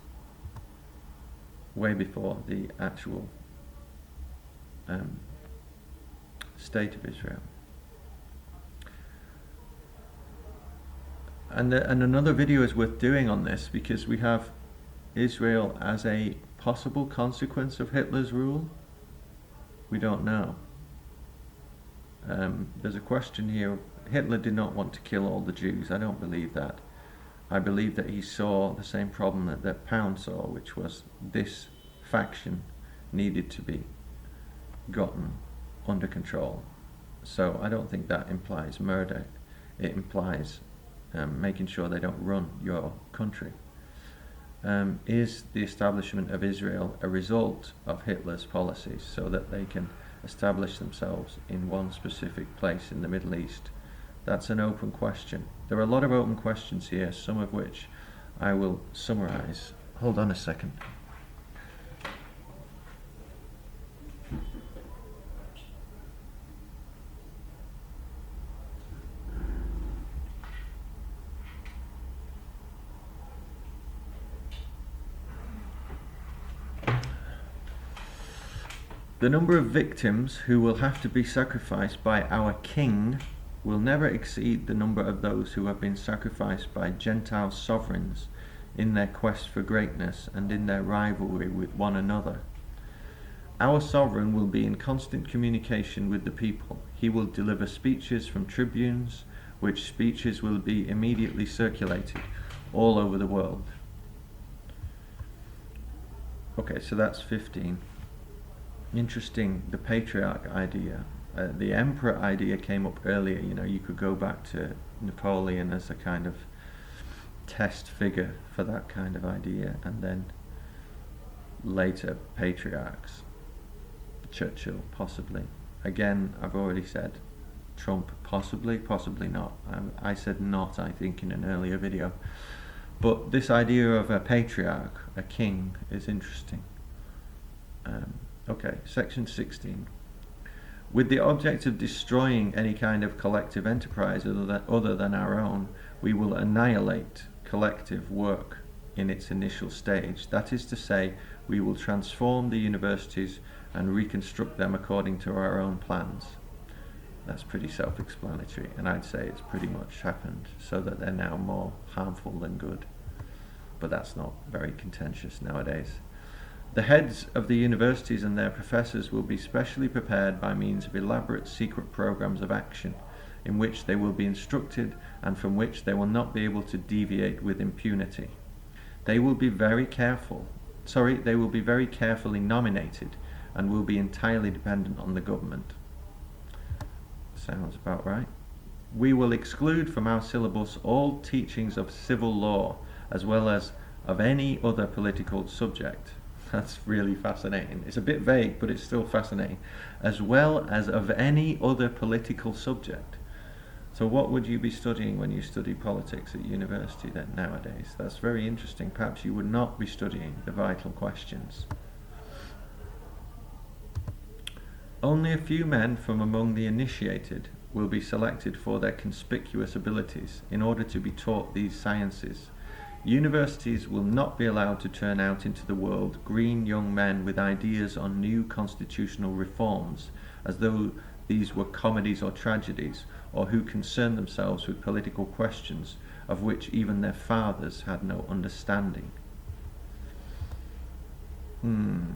way before the actual State of Israel. And another video is worth doing on this, because we have Israel as a possible consequence of Hitler's rule. We don't know. There's a question here. Hitler did not want to kill all the Jews. I don't believe that. I believe that he saw the same problem that Pound saw, which was this faction needed to be gotten under control. So I don't think that implies murder. It implies making sure they don't run your country. Is the establishment of Israel a result of Hitler's policies, so that they can establish themselves in one specific place in the Middle East? That's an open question. There are a lot of open questions here, some of which I will summarize. Hold on a second. The number of victims who will have to be sacrificed by our king will never exceed the number of those who have been sacrificed by Gentile sovereigns in their quest for greatness and in their rivalry with one another. Our sovereign will be in constant communication with the people. He will deliver speeches from tribunes, which speeches will be immediately circulated all over the world. Okay, so that's 15. Interesting, the patriarch idea. The emperor idea came up earlier. You know, you could go back to Napoleon as a kind of test figure for that kind of idea, and then later patriarchs. Churchill, possibly. Again, I've already said Trump, possibly, possibly not. I said not, I think, in an earlier video. But this idea of a patriarch, a king, is interesting. Okay, section 16. With the object of destroying any kind of collective enterprise other than our own, we will annihilate collective work in its initial stage. That is to say, we will transform the universities and reconstruct them according to our own plans. That's pretty self-explanatory, and I'd say it's pretty much happened, so that they're now more harmful than good. But that's not very contentious nowadays. The heads of the universities and their professors will be specially prepared by means of elaborate secret programs of action, in which they will be instructed and from which they will not be able to deviate with impunity. They will be very carefully nominated and will be entirely dependent on the government. Sounds about right. We will exclude from our syllabus all teachings of civil law, as well as of any other political subject. That's really fascinating. It's a bit vague, but it's still fascinating. As well as of any other political subject. So what would you be studying when you study politics at university then nowadays? That's very interesting. Perhaps you would not be studying the vital questions. Only a few men from among the initiated will be selected for their conspicuous abilities in order to be taught these sciences. Universities will not be allowed to turn out into the world green young men with ideas on new constitutional reforms, as though these were comedies or tragedies, or who concern themselves with political questions of which even their fathers had no understanding.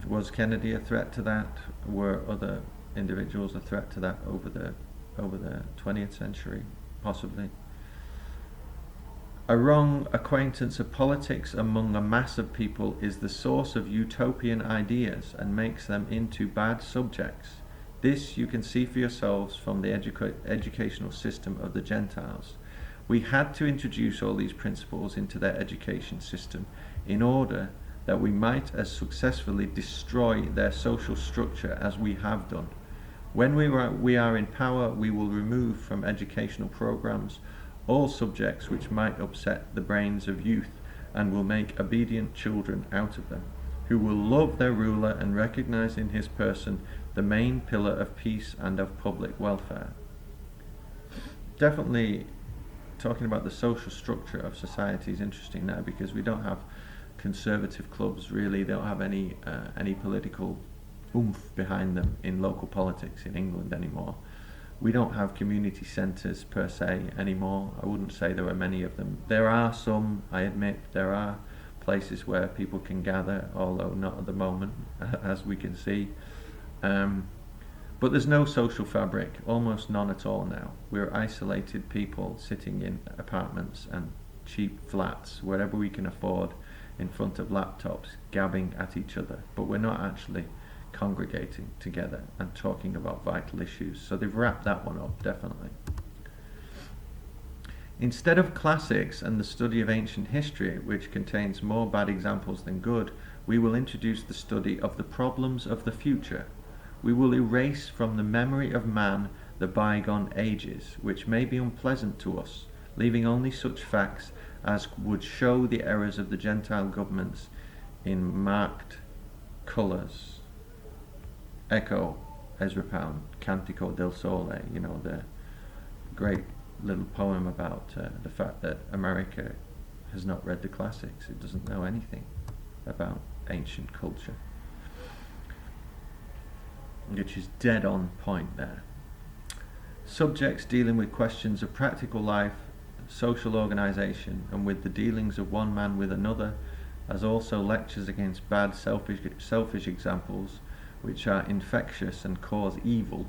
Was Kennedy a threat to that? Were other individuals a threat to that over the 20th century? Possibly. A wrong acquaintance of politics among a mass of people is the source of utopian ideas and makes them into bad subjects. This you can see for yourselves from the educational system of the Gentiles. We had to introduce all these principles into their education system in order that we might as successfully destroy their social structure as we have done. When we are in power, we will remove from educational programs all subjects which might upset the brains of youth, and will make obedient children out of them, who will love their ruler and recognize in his person the main pillar of peace and of public welfare. Definitely talking about the social structure of society is interesting now, because we don't have conservative clubs really. They don't have any political oomph behind them in local politics in England anymore. We don't have community centres per se anymore. I wouldn't say there are many of them. There are some, I admit, there are places where people can gather, although not at the moment, as we can see. But there's no social fabric, almost none at all now. We're isolated people sitting in apartments and cheap flats, wherever we can afford, in front of laptops, gabbing at each other. But we're not actually congregating together and talking about vital issues. So they've wrapped that one up, definitely. Instead of classics and the study of ancient history, which contains more bad examples than good, we will introduce the study of the problems of the future. We will erase from the memory of man the bygone ages, which may be unpleasant to us, leaving only such facts as would show the errors of the Gentile governments in marked colours. Echo, Ezra Pound, Cantico del Sole, you know, the great little poem about the fact that America has not read the classics. It doesn't know anything about ancient culture, which is dead on point there. Subjects dealing with questions of practical life, social organisation, and with the dealings of one man with another, as also lectures against bad selfish examples which are infectious and cause evil,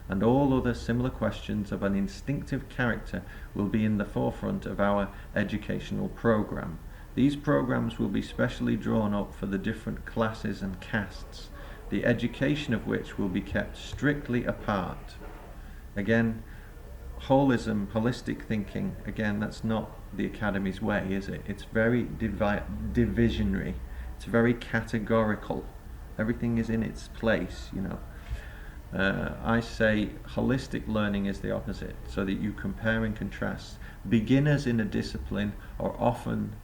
and all other similar questions of an instinctive character will be in the forefront of our educational program. These programs will be specially drawn up for the different classes and castes, the education of which will be kept strictly apart. Again, holism, holistic thinking, again, that's not the Academy's way, is it? It's very divisionary. It's very categorical. Everything is in its place, you know. I say holistic learning is the opposite, so that you compare and contrast. Beginners in a discipline are often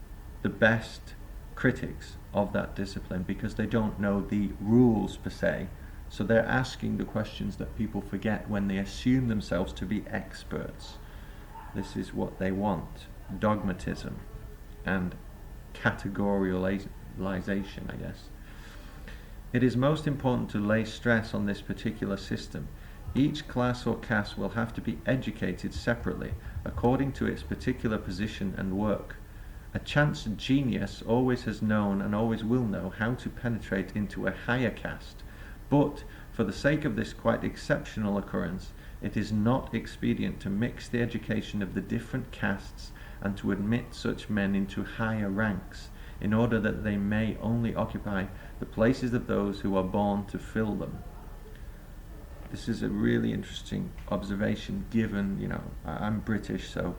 the best critics of that discipline because they don't know the rules per se. So they're asking the questions that people forget when they assume themselves to be experts. This is what they want: dogmatism and categorialization, I guess. It is most important to lay stress on this particular system. Each class or caste will have to be educated separately according to its particular position and work. A chance genius always has known and always will know how to penetrate into a higher caste, but for the sake of this quite exceptional occurrence, it is not expedient to mix the education of the different castes and to admit such men into higher ranks, in order that they may only occupy the places of those who are born to fill them. This is a really interesting observation given, you know, I'm British, so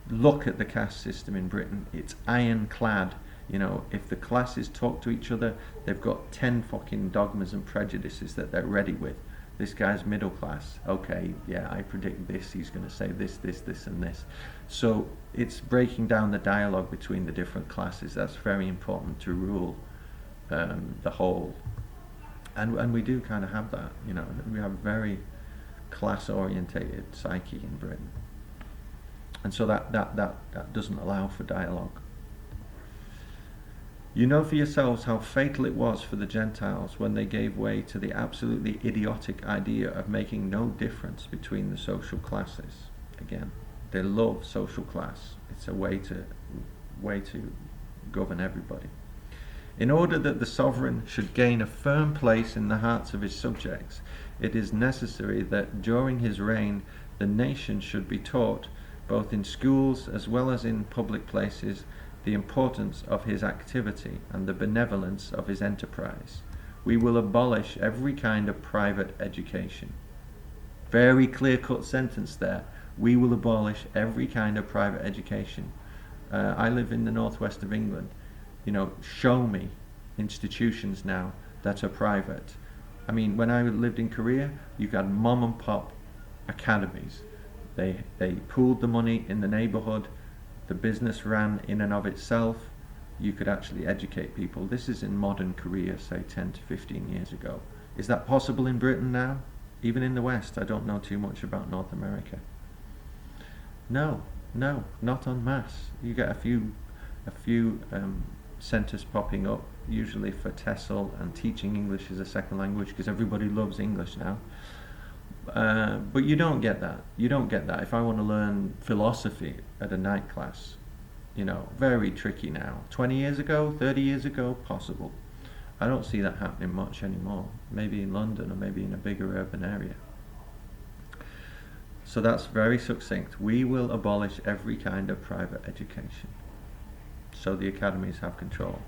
look at the caste system in Britain. It's ironclad. You know, if the classes talk to each other, they've got 10 fucking dogmas and prejudices that they're ready with. This guy's middle class. Okay, yeah, I predict this. He's going to say this, and this. So it's breaking down the dialogue between the different classes. That's very important to rule the whole. And we do kind of have that. You know, we have very class-orientated psyche in Britain, and so that doesn't allow for dialogue. You know for yourselves how fatal it was for the Gentiles when they gave way to the absolutely idiotic idea of making no difference between the social classes. Again, they love social class. It's a way to govern everybody. In order that the sovereign should gain a firm place in the hearts of his subjects, it is necessary that during his reign the nation should be taught, both in schools as well as in public places, the importance of his activity and the benevolence of his enterprise. We will abolish every kind of private education. Very clear-cut sentence there. We will abolish every kind of private education. I live in the northwest of England. You know, show me institutions now that are private. I mean, when I lived in Korea, you got mom and pop academies. They pooled the money in the neighborhood. The business ran in and of itself. You could actually educate people. This is in modern Korea, say 10 to 15 years ago. Is that possible in Britain now? Even in the West? I don't know too much about North America. No, not en masse. You get a few centres popping up usually for TESOL and teaching English as a second language, because everybody loves English now. But you don't get that. You don't get that. If I want to learn philosophy at a night class, very tricky now. 20 years ago, 30 years ago, possible. I don't see that happening much anymore. Maybe in London or maybe in a bigger urban area. So that's very succinct. We will abolish every kind of private education, so the academies have control.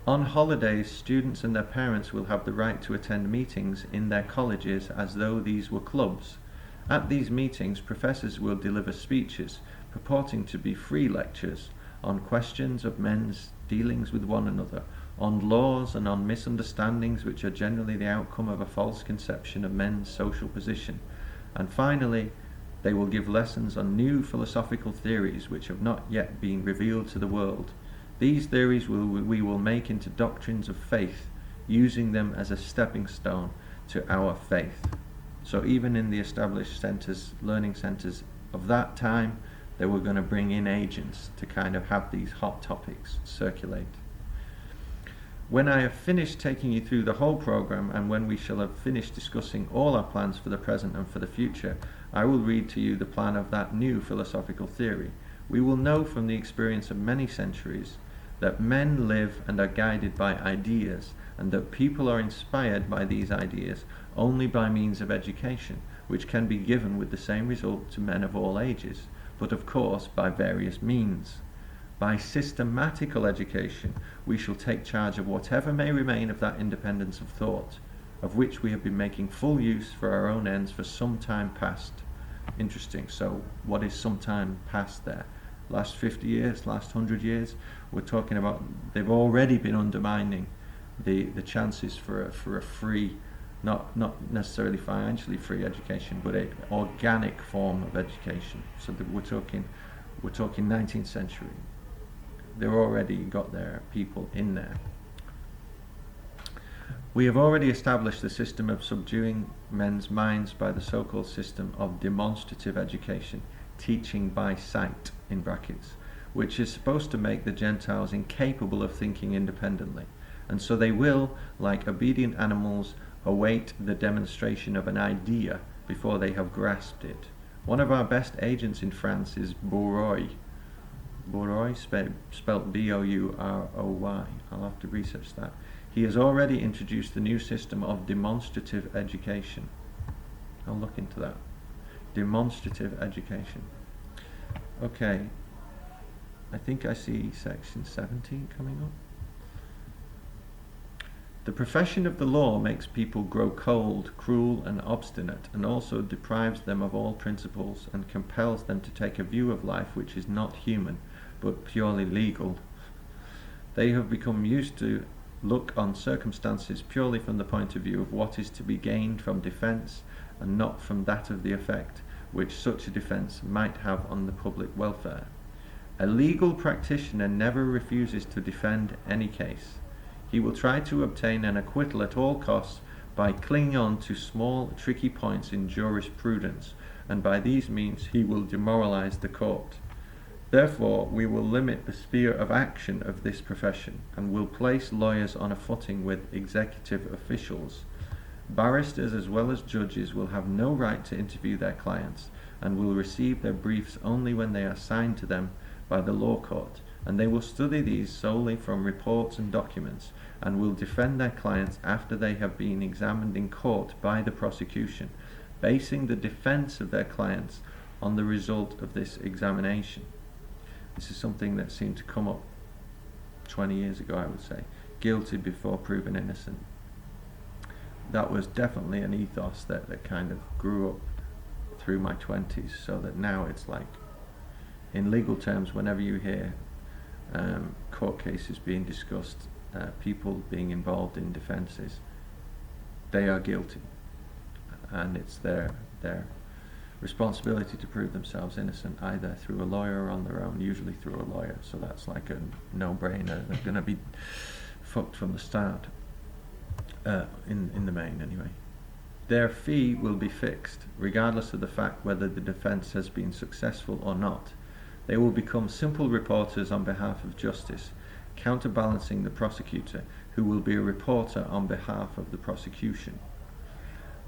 On holidays, students and their parents will have the right to attend meetings in their colleges as though these were clubs. At these meetings, professors will deliver speeches purporting to be free lectures on questions of men's dealings with one another, on laws and on misunderstandings which are generally the outcome of a false conception of men's social position. And finally, they will give lessons on new philosophical theories which have not yet been revealed to the world. These theories we will make into doctrines of faith, using them as a stepping stone to our faith. So even in the established centres, learning centres of that time, they were going to bring in agents to kind of have these hot topics circulate. When I have finished taking you through the whole program, and when we shall have finished discussing all our plans for the present and for the future, I will read to you the plan of that new philosophical theory. We will know from the experience of many centuries that men live and are guided by ideas, and that people are inspired by these ideas only by means of education, which can be given with the same result to men of all ages, but of course by various means. By systematical education, we shall take charge of whatever may remain of that independence of thought, of which we have been making full use for our own ends for some time past. Interesting. So what is some time past there? Last 50 years, last 100 years? We're talking about they've already been undermining the chances for a free, not necessarily financially free education, but an organic form of education. So that we're talking 19th century. They've already got their people in there. We have already established the system of subduing men's minds by the so-called system of demonstrative education, teaching by sight, in brackets, which is supposed to make the Gentiles incapable of thinking independently, and so they will, like obedient animals, await the demonstration of an idea before they have grasped it. One of our best agents in France is Bouroy, spelled B-O-U-R-O-Y. I'll have to research that. He has already introduced the new system of demonstrative education. I'll look into that. Demonstrative education. Okay. I think I see section 17 coming up. The profession of the law makes people grow cold, cruel, and obstinate, and also deprives them of all principles and compels them to take a view of life which is not human, but purely legal. They have become used to look on circumstances purely from the point of view of what is to be gained from defence, and not from that of the effect which such a defence might have on the public welfare. A legal practitioner never refuses to defend any case. He will try to obtain an acquittal at all costs by clinging on to small, tricky points in jurisprudence, and by these means he will demoralize the court. Therefore, we will limit the sphere of action of this profession, and will place lawyers on a footing with executive officials. Barristers as well as judges will have no right to interview their clients, and will receive their briefs only when they are signed to them by the law court, and they will study these solely from reports and documents, and will defend their clients after they have been examined in court by the prosecution, basing the defense of their clients on the result of this examination. This is something that seemed to come up 20 years ago, I would say. Guilty before proven innocent. That was definitely an ethos that kind of grew up through my 20s, so that now it's like, in legal terms, whenever you hear court cases being discussed, people being involved in defences, they are guilty, and it's their responsibility to prove themselves innocent, either through a lawyer or on their own, usually through a lawyer. So that's like a no-brainer. They're going to be fucked from the start, in the main anyway. Their fee will be fixed, regardless of the fact whether the defence has been successful or not. They will become simple reporters on behalf of justice, counterbalancing the prosecutor, who will be a reporter on behalf of the prosecution.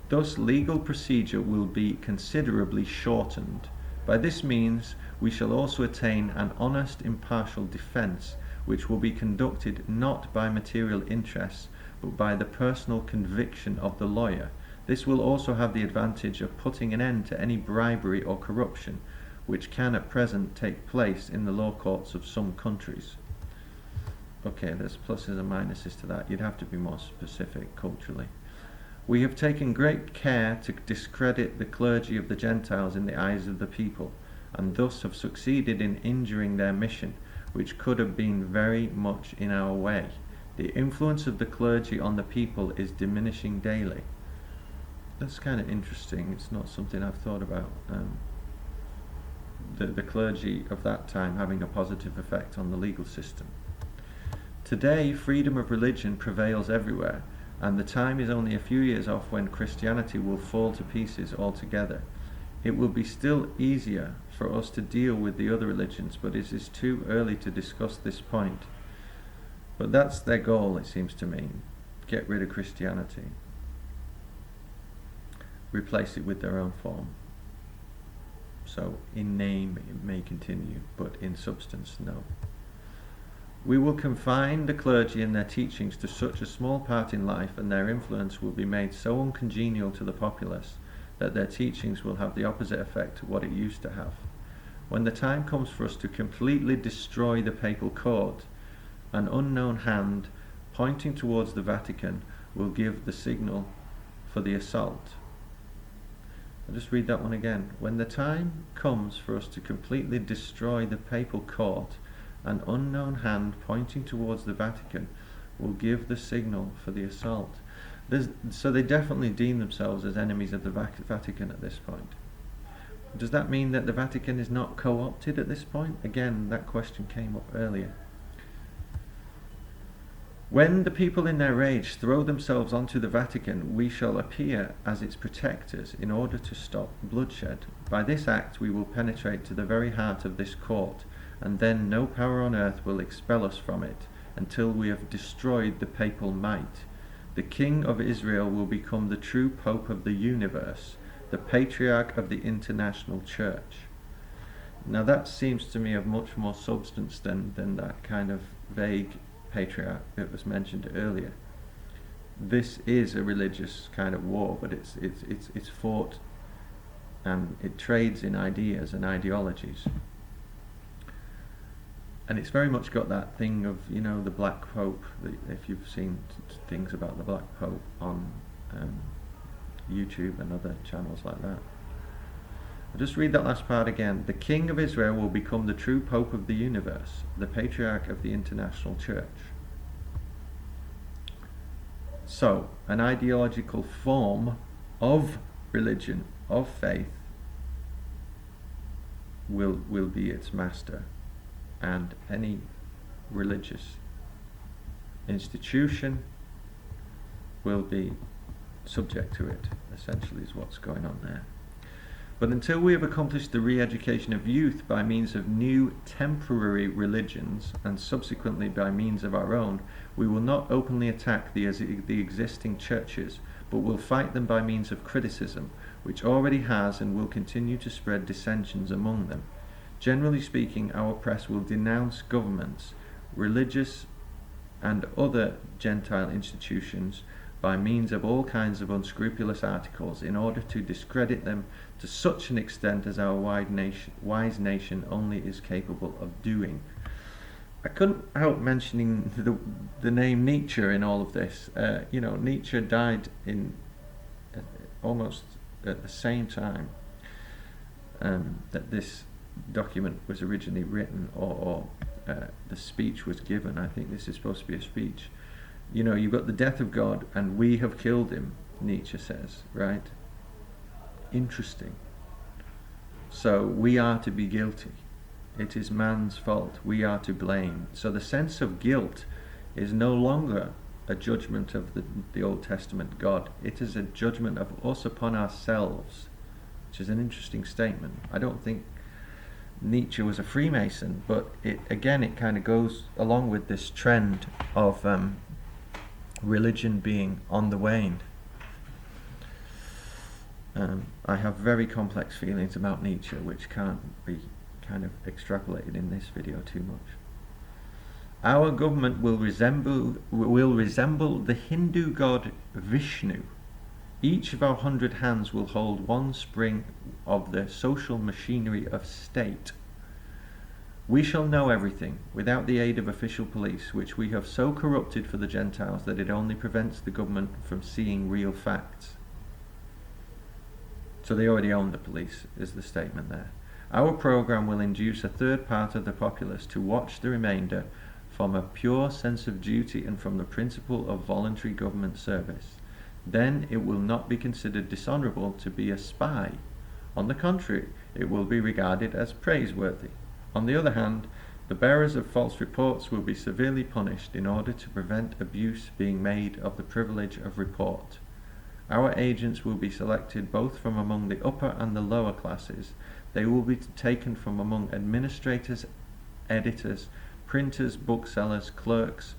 Thus, legal procedure will be considerably shortened. By this means, we shall also attain an honest, impartial defence, which will be conducted not by material interests, but by the personal conviction of the lawyer. This will also have the advantage of putting an end to any bribery or corruption, which can at present take place in the law courts of some countries. Okay, there's pluses and minuses to that. You'd have to be more specific culturally. We have taken great care to discredit the clergy of the Gentiles in the eyes of the people, and thus have succeeded in injuring their mission, which could have been very much in our way. The influence of the clergy on the people is diminishing daily. That's kind of interesting. It's not something I've thought about. The clergy of that time having a positive effect on the legal system. Today, freedom of religion prevails everywhere, and the time is only a few years off when Christianity will fall to pieces altogether. It will be still easier for us to deal with the other religions, but it is too early to discuss this point. But that's their goal, it seems to me. Get rid of Christianity. Replace it with their own form. So in name it may continue, but in substance, no. We will confine the clergy and their teachings to such a small part in life, and their influence will be made so uncongenial to the populace that their teachings will have the opposite effect to what it used to have. When the time comes for us to completely destroy the papal court, an unknown hand pointing towards the Vatican will give the signal for the assault. I'll just read that one again. When the time comes for us to completely destroy the papal court, an unknown hand pointing towards the Vatican will give the signal for the assault. So they definitely deem themselves as enemies of the Vatican at this point. Does that mean that the Vatican is not co-opted at this point? Again, that question came up earlier. When the people in their rage throw themselves onto the Vatican, we shall appear as its protectors in order to stop bloodshed. By this act we will penetrate to the very heart of this court, and then no power on earth will expel us from it until we have destroyed the papal might. The King of Israel will become the true Pope of the universe, the Patriarch of the International Church. Now that seems to me of much more substance than that kind of vague patriarch that was mentioned earlier. This is a religious kind of war, but it's fought and it trades in ideas and ideologies. And it's very much got that thing of, the Black Pope. If you've seen things about the Black Pope on YouTube and other channels like that. I'll just read that last part again. The King of Israel will become the true Pope of the universe, the Patriarch of the International Church. So, an ideological form of religion, of faith, will be its master, and any religious institution will be subject to it, essentially, is what's going on there. But until we have accomplished the re-education of youth by means of new temporary religions, and subsequently by means of our own, we will not openly attack the existing churches, but will fight them by means of criticism, which already has and will continue to spread dissensions among them. Generally speaking, our press will denounce governments, religious and other Gentile institutions by means of all kinds of unscrupulous articles, in order to discredit them to such an extent as our wise nation only is capable of doing. I couldn't help mentioning the name Nietzsche in all of this. Nietzsche died in almost at the same time that this document was originally written, or the speech was given. I think this is supposed to be a speech. You've got the death of God, and we have killed him, Nietzsche says, right? Interesting. So we are to be guilty. It is man's fault. We are to blame. So the sense of guilt is no longer a judgment of the Old Testament God. It is a judgment of us upon ourselves, which is an interesting statement. I don't think Nietzsche was a Freemason, but it kind of goes along with this trend of religion being on the wane. I have very complex feelings about Nietzsche, which can't be kind of extrapolated in this video too much. Our government will resemble the Hindu god Vishnu. Each of our 100 hands will hold one spring of the social machinery of state. We shall know everything, without the aid of official police, which we have so corrupted for the Gentiles that it only prevents the government from seeing real facts. So they already own the police, is the statement there. Our program will induce a third part of the populace to watch the remainder from a pure sense of duty and from the principle of voluntary government service. Then it will not be considered dishonorable to be a spy. On the contrary, it will be regarded as praiseworthy. On the other hand, the bearers of false reports will be severely punished in order to prevent abuse being made of the privilege of report. Our agents will be selected both from among the upper and the lower classes. They will be taken from among administrators, editors, printers, booksellers, clerks,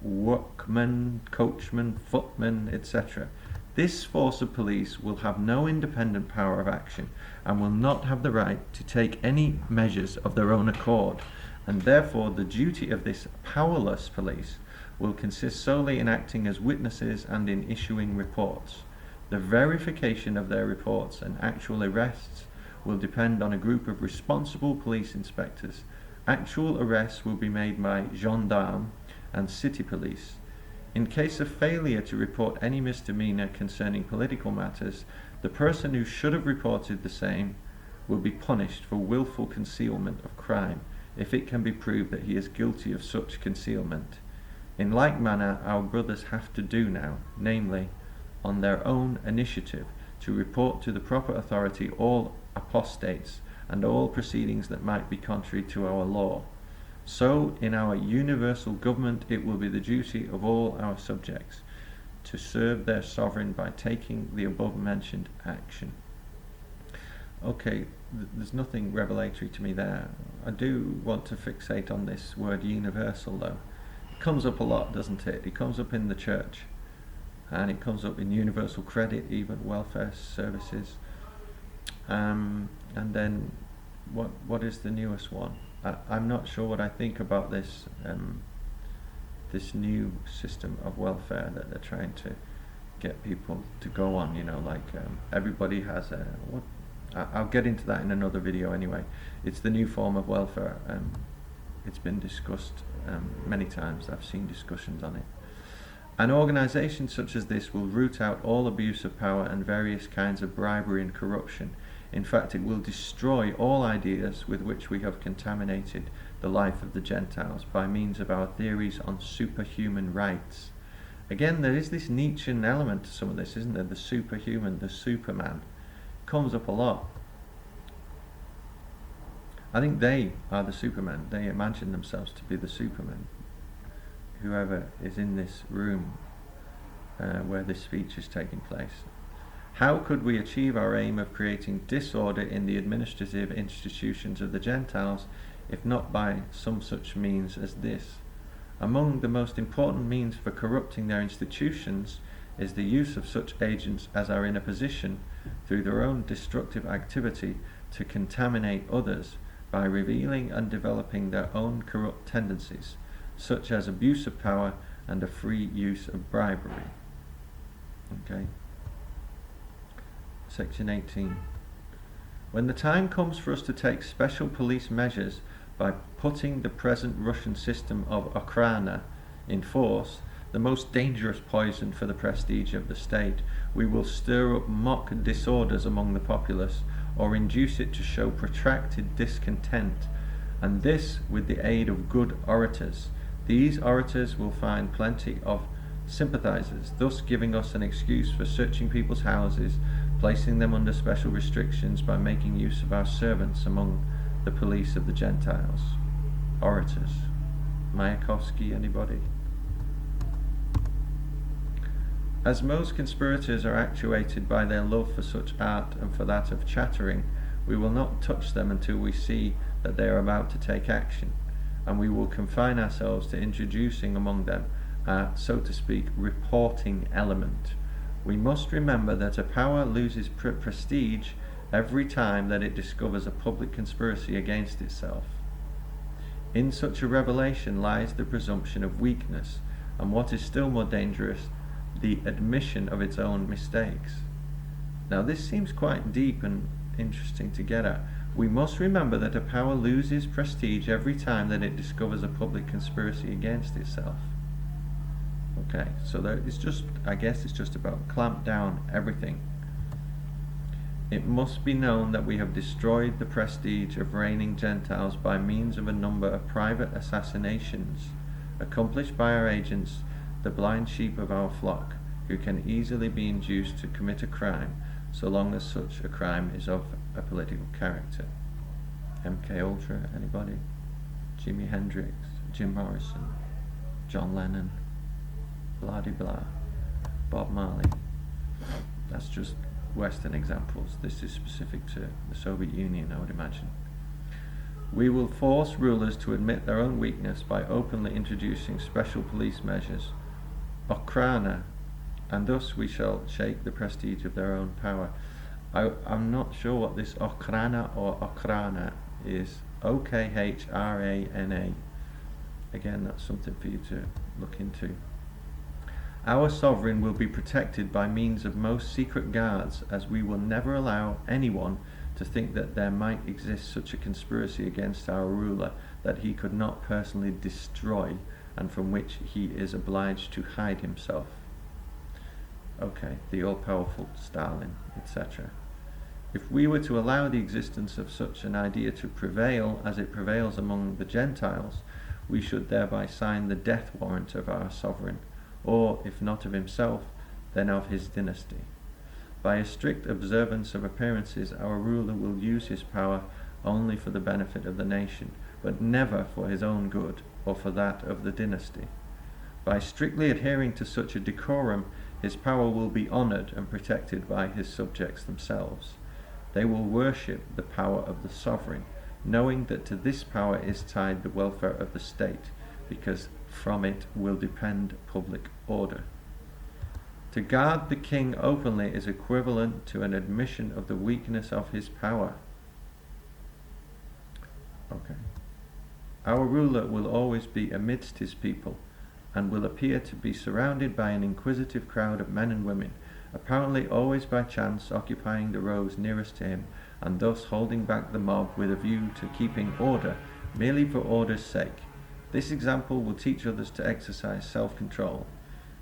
workmen, coachmen, footmen, etc. This force of police will have no independent power of action and will not have the right to take any measures of their own accord, and therefore the duty of this powerless police will consist solely in acting as witnesses and in issuing reports. The verification of their reports and actual arrests will depend on a group of responsible police inspectors. Actual arrests will be made by gendarmes and city police. In case of failure to report any misdemeanor concerning political matters, the person who should have reported the same will be punished for willful concealment of crime, if it can be proved that he is guilty of such concealment. In like manner, our brothers have to do now, namely, on their own initiative, to report to the proper authority all apostates and all proceedings that might be contrary to our law. So, in our universal government, it will be the duty of all our subjects to serve their sovereign by taking the above-mentioned action. Okay, there's nothing revelatory to me there. I do want to fixate on this word universal, though. It comes up a lot, doesn't it? It comes up in the church, and it comes up in universal credit, even welfare services. And then, what is the newest one? I'm not sure what I think about this this new system of welfare that they're trying to get people to go on. You know, like everybody has a what? I'll get into that in another video anyway. It's the new form of welfare. It's been discussed many times. I've seen discussions on it. An organisation such as this will root out all abuse of power and various kinds of bribery and corruption. In fact, it will destroy all ideas with which we have contaminated the life of the Gentiles by means of our theories on superhuman rights. Again, there is this Nietzschean element to some of this, isn't there? The superhuman, the Superman. It comes up a lot. I think they are the Superman. They imagine themselves to be the Superman. Whoever is in this room where this speech is taking place. How could we achieve our aim of creating disorder in the administrative institutions of the Gentiles, if not by some such means as this? Among the most important means for corrupting their institutions is the use of such agents as are in a position, through their own destructive activity, to contaminate others by revealing and developing their own corrupt tendencies, such as abuse of power and a free use of bribery. Okay. Section 18. When the time comes for us to take special police measures by putting the present Russian system of Okhrana in force, the most dangerous poison for the prestige of the state, we will stir up mock disorders among the populace, or induce it to show protracted discontent, and this with the aid of good orators. These orators will find plenty of sympathizers, thus giving us an excuse for searching people's houses, placing them under special restrictions by making use of our servants among the police of the Gentiles. Orators. Mayakovsky, anybody? As most conspirators are actuated by their love for such art and for that of chattering, We will not touch them until we see that they are about to take action, and we will confine ourselves to introducing among them a, so to speak, reporting element. We must remember that a power loses prestige every time that it discovers a public conspiracy against itself. In such a revelation lies the presumption of weakness, and what is still more dangerous, the admission of its own mistakes. Now this seems quite deep and interesting to get at. We must remember that a power loses prestige every time that it discovers a public conspiracy against itself. Okay, so it's just, I guess it's just about clamp down everything. It must be known that we have destroyed the prestige of reigning Gentiles by means of a number of private assassinations accomplished by our agents, the blind sheep of our flock, who can easily be induced to commit a crime so long as such a crime is of a political character. MK Ultra, anybody? Jimi Hendrix, Jim Morrison, John Lennon, blah de blah, Bob Marley. That's just Western examples. This is specific to the Soviet Union, I would imagine. We will force rulers to admit their own weakness by openly introducing special police measures, Okhrana, and thus we shall shake the prestige of their own power. I'm not sure what this Okhrana or Okhrana is. Okhrana. Again, that's something for you to look into. Our sovereign will be protected by means of most secret guards, as we will never allow anyone to think that there might exist such a conspiracy against our ruler that he could not personally destroy, and from which he is obliged to hide himself. Okay, the all-powerful Stalin, etc. If we were to allow the existence of such an idea to prevail as it prevails among the Gentiles, we should thereby sign the death warrant of our sovereign, or, if not of himself, then of his dynasty. By a strict observance of appearances, our ruler will use his power only for the benefit of the nation, but never for his own good or for that of the dynasty. By strictly adhering to such a decorum, his power will be honoured and protected by his subjects themselves. They will worship the power of the sovereign, knowing that to this power is tied the welfare of the state, because from it will depend public order. To guard the king openly is equivalent to an admission of the weakness of his power. Okay. Our ruler will always be amidst his people, and will appear to be surrounded by an inquisitive crowd of men and women, apparently always by chance occupying the rows nearest to him, and thus holding back the mob with a view to keeping order, merely for order's sake. This example will teach others to exercise self-control.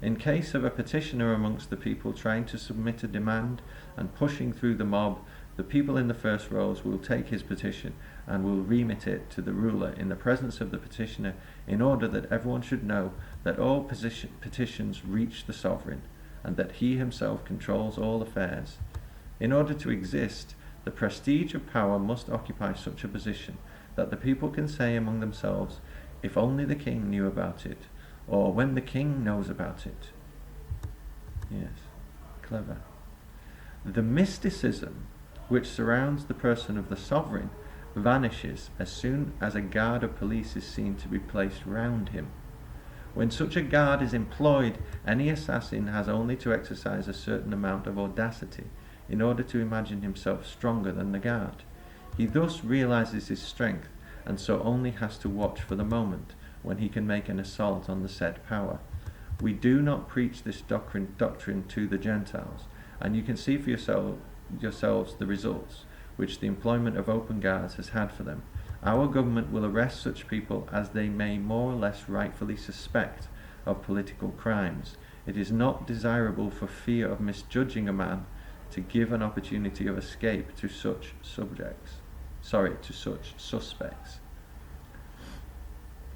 In case of a petitioner amongst the people trying to submit a demand and pushing through the mob, the people in the first rows will take his petition and will remit it to the ruler in the presence of the petitioner, in order that everyone should know that all petitions reach the sovereign, and that he himself controls all affairs. In order to exist, the prestige of power must occupy such a position that the people can say among themselves, "If only the king knew about it," or "when the king knows about it." Yes, clever. The mysticism which surrounds the person of the sovereign vanishes as soon as a guard of police is seen to be placed round him. When such a guard is employed, any assassin has only to exercise a certain amount of audacity in order to imagine himself stronger than the guard. He thus realizes his strength, and so only has to watch for the moment when he can make an assault on the said power. We do not preach this doctrine to the Gentiles, and you can see for yourselves the results which the employment of open guards has had for them. Our government will arrest such people as they may more or less rightfully suspect of political crimes. It is not desirable, for fear of misjudging a man, to give an opportunity of escape to such suspects.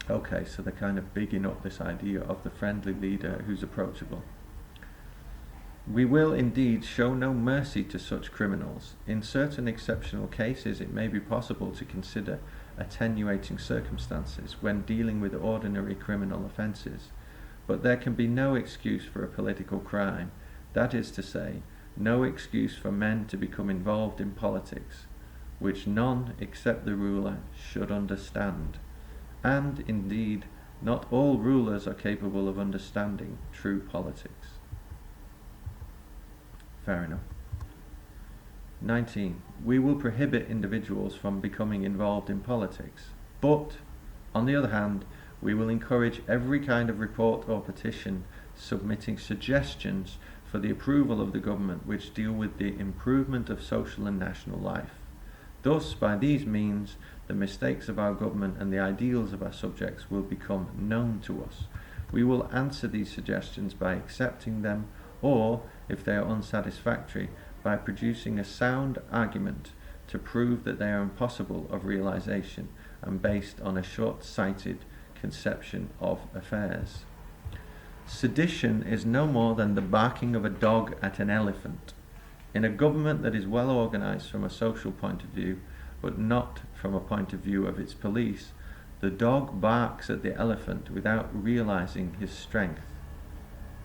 Okay, so they're kind of bigging up this idea of the friendly leader who's approachable. We will indeed show no mercy to such criminals. In certain exceptional cases, it may be possible to consider attenuating circumstances when dealing with ordinary criminal offences, but there can be no excuse for a political crime, that is to say, no excuse for men to become involved in politics. which none except the ruler should understand. And, indeed, not all rulers are capable of understanding true politics. Fair enough. 19. We will prohibit individuals from becoming involved in politics, but, on the other hand, we will encourage every kind of report or petition submitting suggestions for the approval of the government which deal with the improvement of social and national life. Thus, by these means, the mistakes of our government and the ideals of our subjects will become known to us. We will answer these suggestions by accepting them, or, if they are unsatisfactory, by producing a sound argument to prove that they are impossible of realization and based on a short-sighted conception of affairs. Sedition is no more than the barking of a dog at an elephant. In a government that is well organized from a social point of view, but not from a point of view of its police, the dog barks at the elephant without realizing his strength.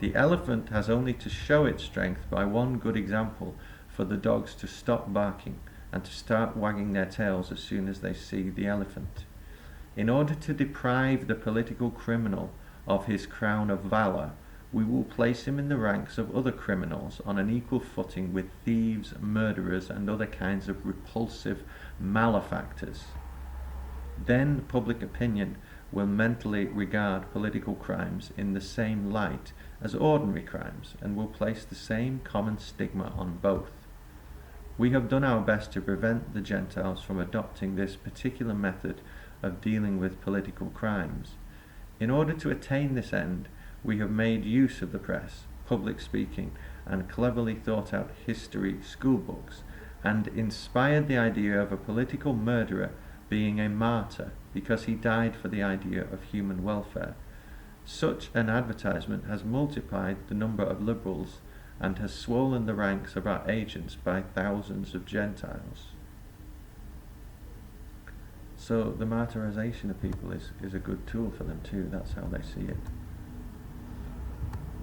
The elephant has only to show its strength by one good example for the dogs to stop barking and to start wagging their tails as soon as they see the elephant. In order to deprive the political criminal of his crown of valor, we will place him in the ranks of other criminals on an equal footing with thieves, murderers, and other kinds of repulsive malefactors. Then public opinion will mentally regard political crimes in the same light as ordinary crimes and will place the same common stigma on both. We have done our best to prevent the Gentiles from adopting this particular method of dealing with political crimes. In order to attain this end, we have made use of the press, public speaking, and cleverly thought out history schoolbooks, and inspired the idea of a political murderer being a martyr because he died for the idea of human welfare. Such an advertisement has multiplied the number of liberals and has swollen the ranks of our agents by thousands of Gentiles. So the martyrization of people is a good tool for them too. That's how they see it.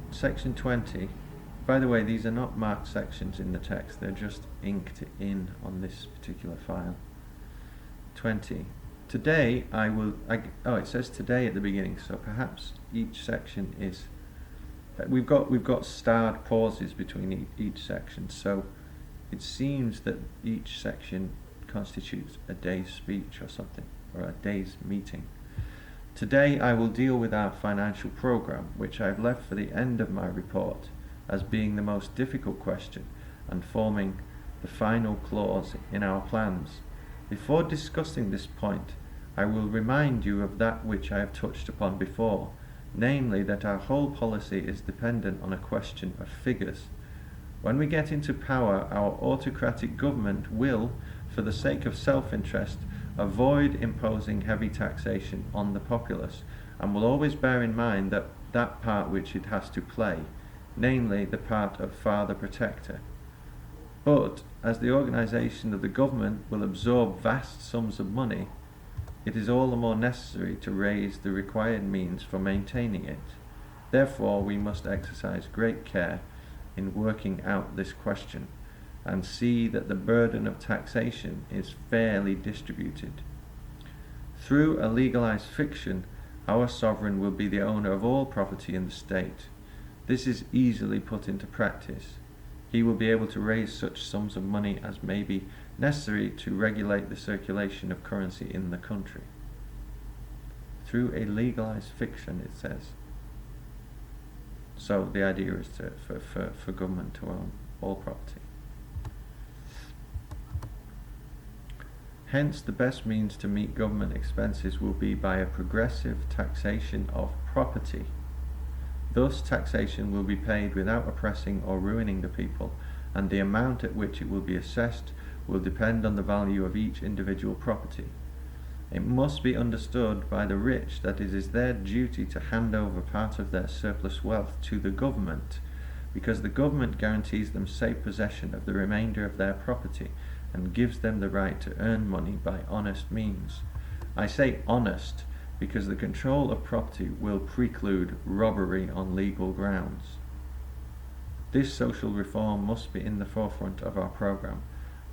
Section 20. By the way, these are not marked sections in the text. They're just inked in on this particular file. 20. Today it says today at the beginning, so perhaps each section is... We've got starred pauses between each section, so it seems that each section constitutes a day's speech or something, or a day's meeting. Today I will deal with our financial program, which I've left for the end of my report as being the most difficult question and forming the final clause in our plans. Before discussing this point, I will remind you of that which I have touched upon before, namely that our whole policy is dependent on a question of figures. When we get into power, our autocratic government will, for the sake of self-interest, avoid imposing heavy taxation on the populace, and will always bear in mind that part which it has to play, namely the part of father protector. But, as the organisation of the government will absorb vast sums of money, it is all the more necessary to raise the required means for maintaining it. Therefore, we must exercise great care in working out this question, and see that the burden of taxation is fairly distributed. Through a legalized fiction, our sovereign will be the owner of all property in the state. This is easily put into practice. He will be able to raise such sums of money as may be necessary to regulate the circulation of currency in the country. Through a legalized fiction, it says. So the idea is for government to own all property. Hence, the best means to meet government expenses will be by a progressive taxation of property. Thus, taxation will be paid without oppressing or ruining the people, and the amount at which it will be assessed will depend on the value of each individual property. It must be understood by the rich that it is their duty to hand over part of their surplus wealth to the government, because the government guarantees them safe possession of the remainder of their property and gives them the right to earn money by honest means. I say honest because the control of property will preclude robbery on legal grounds. This social reform must be in the forefront of our program,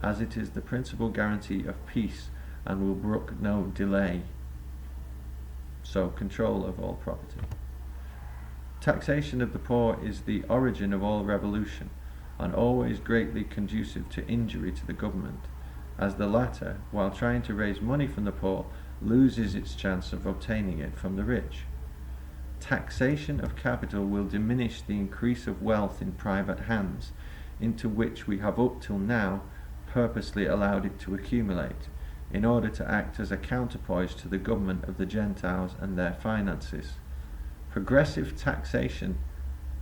as it is the principal guarantee of peace and will brook no delay. So, control of all property. Taxation of the poor is the origin of all revolution, and always greatly conducive to injury to the government, as the latter, while trying to raise money from the poor, loses its chance of obtaining it from the rich. Taxation of capital will diminish the increase of wealth in private hands, into which we have up till now purposely allowed it to accumulate, in order to act as a counterpoise to the government of the Gentiles and their finances. Progressive taxation,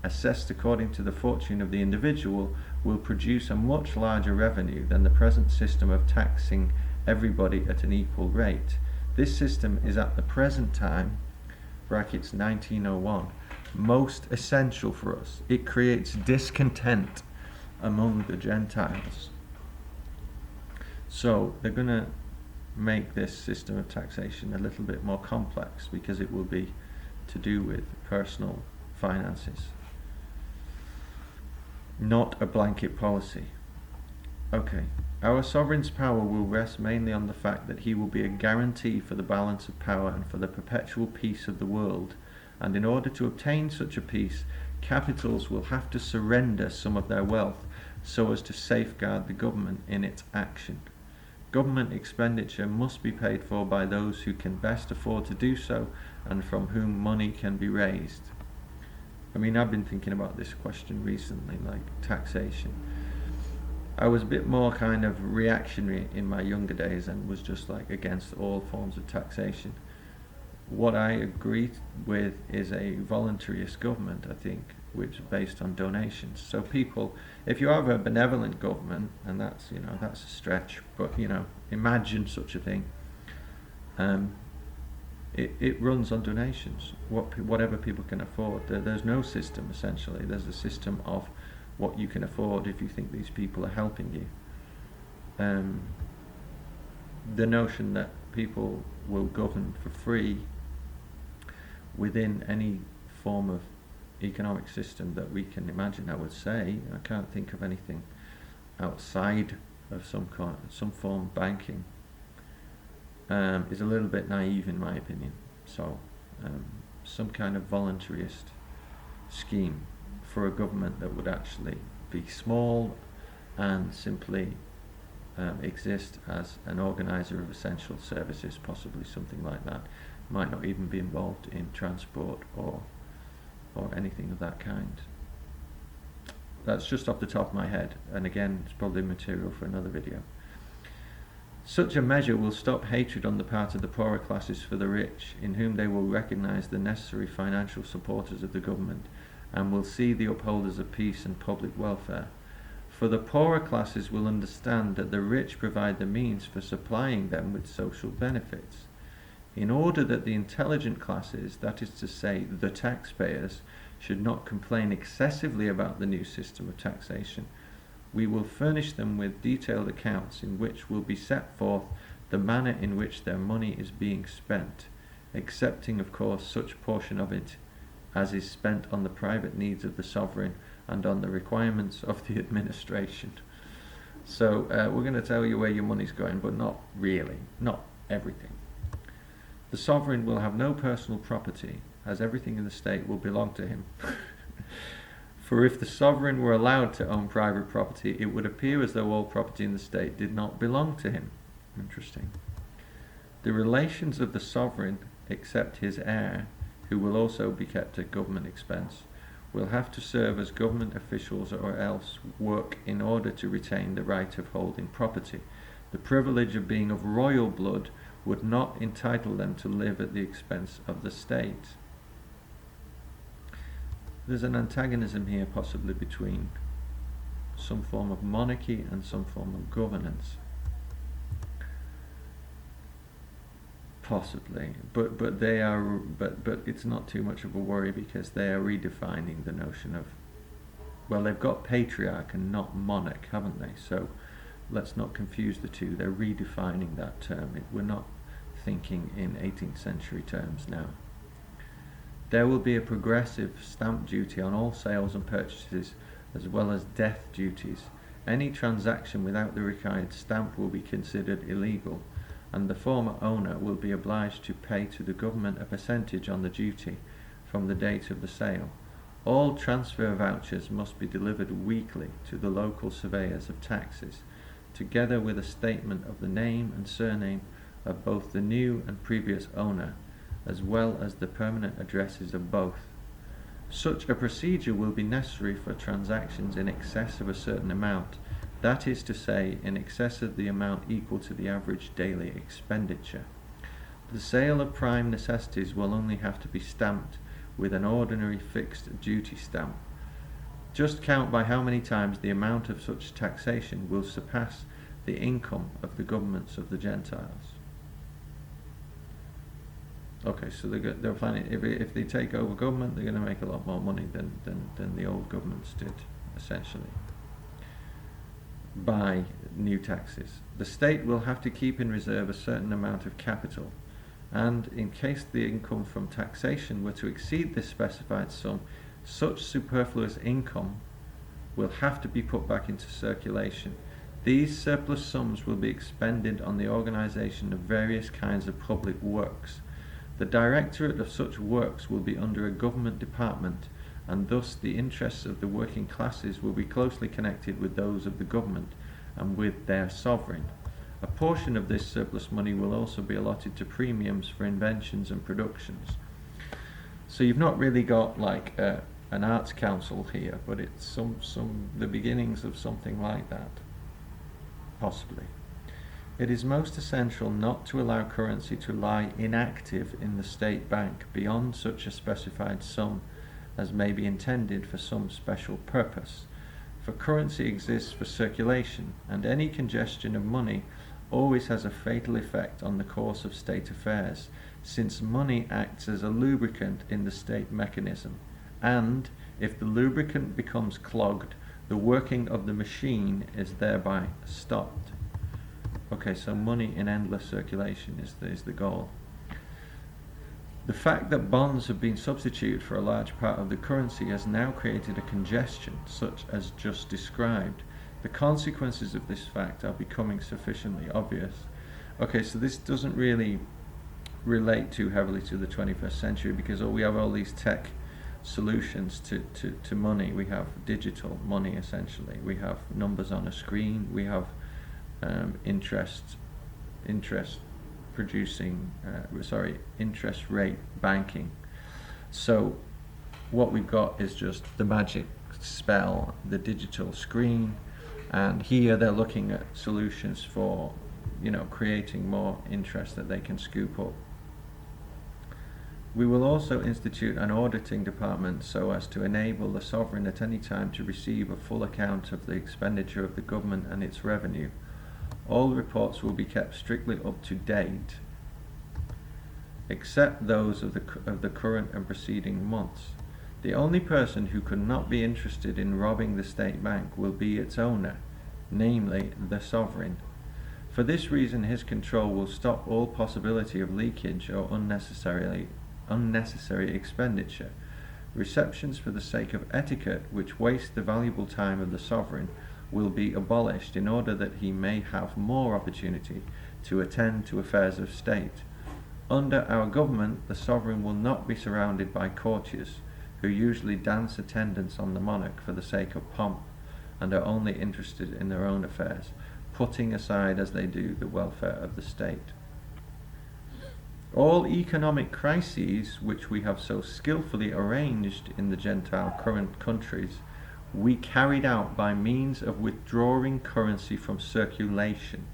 assessed according to the fortune of the individual, will produce a much larger revenue than the present system of taxing everybody at an equal rate. This system is at the present time, brackets 1901, most essential for us. It creates discontent among the Gentiles. So they're going to make this system of taxation a little bit more complex, because it will be to do with personal finances, not a blanket policy. Okay, our sovereign's power will rest mainly on the fact that he will be a guarantee for the balance of power and for the perpetual peace of the world, and in order to obtain such a peace, capitals will have to surrender some of their wealth so as to safeguard the government in its action. Government expenditure must be paid for by those who can best afford to do so and from whom money can be raised. I mean, I've been thinking about this question recently, like taxation. I was a bit more kind of reactionary in my younger days and was just like against all forms of taxation. What I agree with is a voluntarist government, I think, which is based on donations. So people, if you have a benevolent government, and that's, that's a stretch, but, imagine such a thing. It runs on donations, whatever people can afford. There's no system, essentially. There's a system of what you can afford if you think these people are helping you. The notion that people will govern for free within any form of economic system that we can imagine, I would say, I can't think of anything outside of some form of banking, is a little bit naive in my opinion. So some kind of voluntarist scheme for a government that would actually be small and simply exist as an organizer of essential services, possibly something like that. Might not even be involved in transport or anything of that kind. That's just off the top of my head, and again, it's probably material for another video. Such a measure will stop hatred on the part of the poorer classes for the rich, in whom they will recognize the necessary financial supporters of the government, and will see the upholders of peace and public welfare. For the poorer classes will understand that the rich provide the means for supplying them with social benefits. In order that the intelligent classes, that is to say, the taxpayers, should not complain excessively about the new system of taxation, we will furnish them with detailed accounts in which will be set forth the manner in which their money is being spent, excepting, of course, such portion of it as is spent on the private needs of the sovereign and on the requirements of the administration. So we're going to tell you where your money's going, but not really, not everything. The sovereign will have no personal property, as everything in the state will belong to him. For if the sovereign were allowed to own private property, it would appear as though all property in the state did not belong to him. Interesting. The relations of the sovereign, except his heir, who will also be kept at government expense, will have to serve as government officials or else work in order to retain the right of holding property. The privilege of being of royal blood would not entitle them to live at the expense of the state. There's an antagonism here possibly between some form of monarchy and some form of governance. Possibly, but it's not too much of a worry, because they are redefining the notion of, well, they've got patriarch and not monarch, haven't they? So let's not confuse the two. They're redefining that term. We're not thinking in 18th century terms now. There will be a progressive stamp duty on all sales and purchases, as well as death duties, Any transaction without the required stamp will be considered illegal, and the former owner will be obliged to pay to the government a percentage on the duty from the date of the sale. All transfer vouchers must be delivered weekly to the local surveyors of taxes, together with a statement of the name and surname of both the new and previous owner, as well as the permanent addresses of both. Such a procedure will be necessary for transactions in excess of a certain amount, that is to say, in excess of the amount equal to the average daily expenditure. The sale of prime necessities will only have to be stamped with an ordinary fixed duty stamp. Just count by how many times the amount of such taxation will surpass the income of the governments of the Gentiles. Okay, so they're planning, if they take over government, they're going to make a lot more money than the old governments did, essentially, by new taxes. The state will have to keep in reserve a certain amount of capital, and in case the income from taxation were to exceed this specified sum, such superfluous income will have to be put back into circulation. These surplus sums will be expended on the organisation of various kinds of public works. The directorate of such works will be under a government department, and thus the interests of the working classes will be closely connected with those of the government and with their sovereign. A portion of this surplus money will also be allotted to premiums for inventions and productions. So you've not really got like an arts council here, but it's the beginnings of something like that, possibly. It is most essential not to allow currency to lie inactive in the state bank beyond such a specified sum as may be intended for some special purpose. For currency exists for circulation, and any congestion of money always has a fatal effect on the course of state affairs, since money acts as a lubricant in the state mechanism, and if the lubricant becomes clogged, the working of the machine is thereby stopped. Okay, so money in endless circulation is the goal. The fact that bonds have been substituted for a large part of the currency has now created a congestion such as just described. The consequences of this fact are becoming sufficiently obvious. Okay, so this doesn't really relate too heavily to the 21st century because we have all these tech solutions to money. We have digital money essentially. We have numbers on a screen. We have interest rate banking. So what we've got is just the magic spell, the digital screen, and here they're looking at solutions for, creating more interest that they can scoop up. We will also institute an auditing department so as to enable the sovereign at any time to receive a full account of the expenditure of the government and its revenue. All reports will be kept strictly up to date, except those of the current and preceding months. The only person who could not be interested in robbing the state bank will be its owner, namely the sovereign. For this reason, his control will stop all possibility of leakage or unnecessary expenditure. Receptions for the sake of etiquette, which waste the valuable time of the sovereign, will be abolished in order that he may have more opportunity to attend to affairs of state. Under our government, the sovereign will not be surrounded by courtiers, who usually dance attendance on the monarch for the sake of pomp, and are only interested in their own affairs, putting aside as they do the welfare of the state. All economic crises which we have so skillfully arranged in the Gentile current countries, we carried out by means of withdrawing currency from circulation.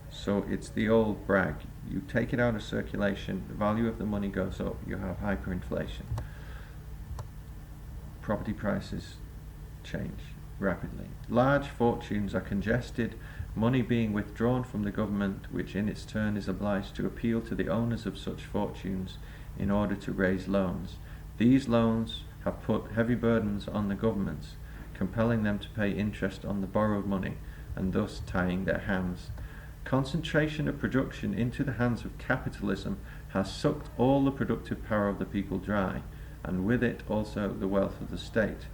So it's the old brag. You take it out of circulation, the value of the money goes up, you have hyperinflation. Property prices change rapidly. Large fortunes are congested, money being withdrawn from the government, which in its turn is obliged to appeal to the owners of such fortunes in order to raise loans. These loans have put heavy burdens on the governments, compelling them to pay interest on the borrowed money and thus tying their hands. Concentration of production into the hands of capitalism has sucked all the productive power of the people dry, and with it also the wealth of the state.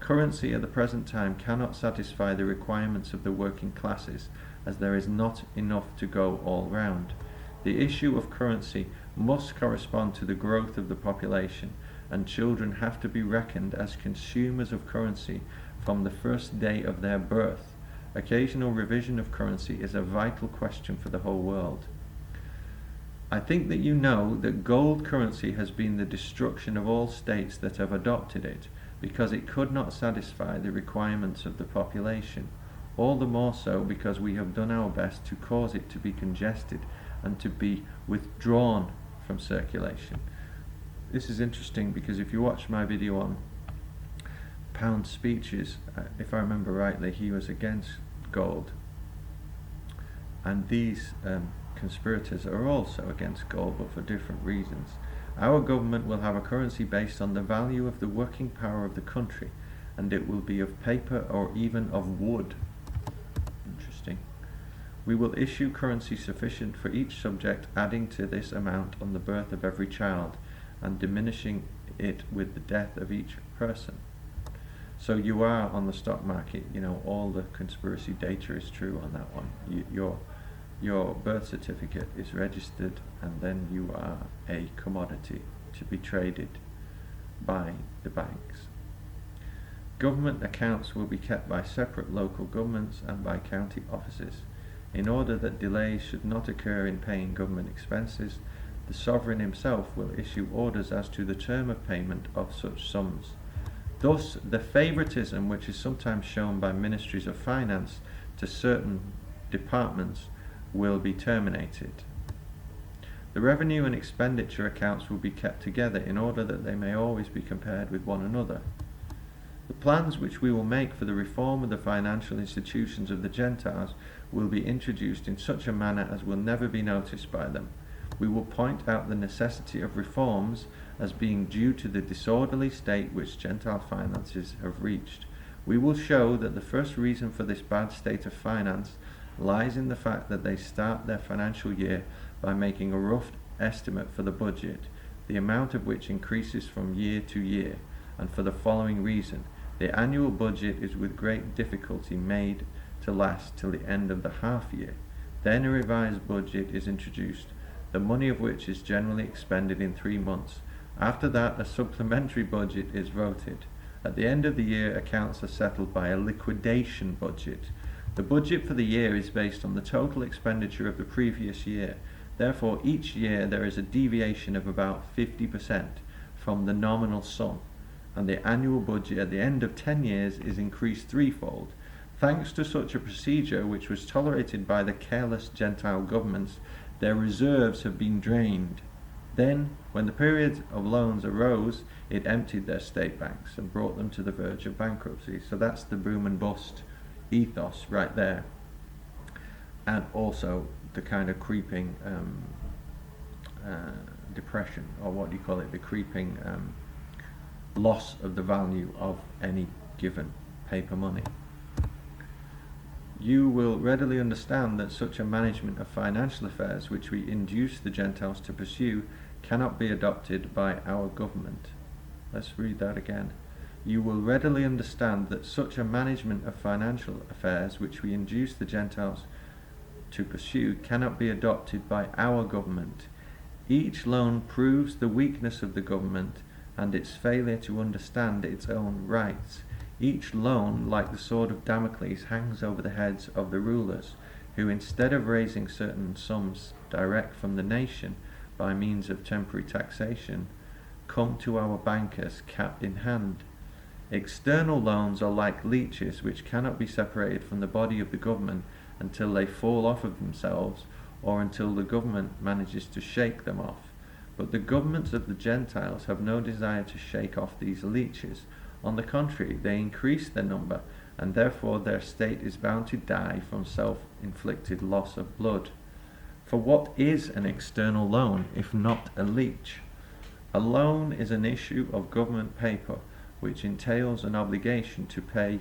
Currency at the present time cannot satisfy the requirements of the working classes, as there is not enough to go all round. The issue of currency must correspond to the growth of the population, and children have to be reckoned as consumers of currency from the first day of their birth. Occasional revision of currency is a vital question for the whole world. I think that you know that gold currency has been the destruction of all states that have adopted it, because it could not satisfy the requirements of the population, all the more so because we have done our best to cause it to be congested and to be withdrawn from circulation. This is interesting because if you watch my video on Pound's speeches, if I remember rightly, he was against gold, and these conspirators are also against gold, but for different reasons. Our government will have a currency based on the value of the working power of the country, and it will be of paper or even of wood. Interesting. We will issue currency sufficient for each subject, adding to this amount on the birth of every child, and diminishing it with the death of each person. So you are on the stock market, you know, all the conspiracy data is true on that one. Your birth certificate is registered, and then you are a commodity to be traded by the banks. Government accounts will be kept by separate local governments and by county offices. In order that delays should not occur in paying government expenses, the sovereign himself will issue orders as to the term of payment of such sums. Thus, the favoritism which is sometimes shown by ministries of finance to certain departments will be terminated. The revenue and expenditure accounts will be kept together in order that they may always be compared with one another. The plans which we will make for the reform of the financial institutions of the Gentiles will be introduced in such a manner as will never be noticed by them. We will point out the necessity of reforms as being due to the disorderly state which Gentile finances have reached. We will show that the first reason for this bad state of finance lies in the fact that they start their financial year by making a rough estimate for the budget, the amount of which increases from year to year, and for the following reason: the annual budget is with great difficulty made to last till the end of the half year. Then a revised budget is introduced, the money of which is generally expended in 3 months. After that, a supplementary budget is voted. At the end of the year, accounts are settled by a liquidation budget. The budget for the year is based on the total expenditure of the previous year. Therefore, each year there is a deviation of about 50% from the nominal sum, and the annual budget at the end of 10 years is increased threefold. Thanks to such a procedure, which was tolerated by the careless Gentile governments, their reserves have been drained. Then, when the period of loans arose, it emptied their state banks and brought them to the verge of bankruptcy. So that's the boom and bust ethos right there. And also the kind of creeping depression, or what do you call it, the creeping loss of the value of any given paper money. You will readily understand that such a management of financial affairs which we induce the Gentiles to pursue cannot be adopted by our government. Let's read that again. You will readily understand that such a management of financial affairs which we induce the Gentiles to pursue cannot be adopted by our government. Each loan proves the weakness of the government and its failure to understand its own rights. Each loan, like the sword of Damocles, hangs over the heads of the rulers, who, instead of raising certain sums direct from the nation by means of temporary taxation, come to our bankers cap in hand. External loans are like leeches which cannot be separated from the body of the government until they fall off of themselves, or until the government manages to shake them off. But the governments of the Gentiles have no desire to shake off these leeches. On the contrary, they increase their number, and therefore their state is bound to die from self-inflicted loss of blood. For what is an external loan if not a leech? A loan is an issue of government paper which entails an obligation to pay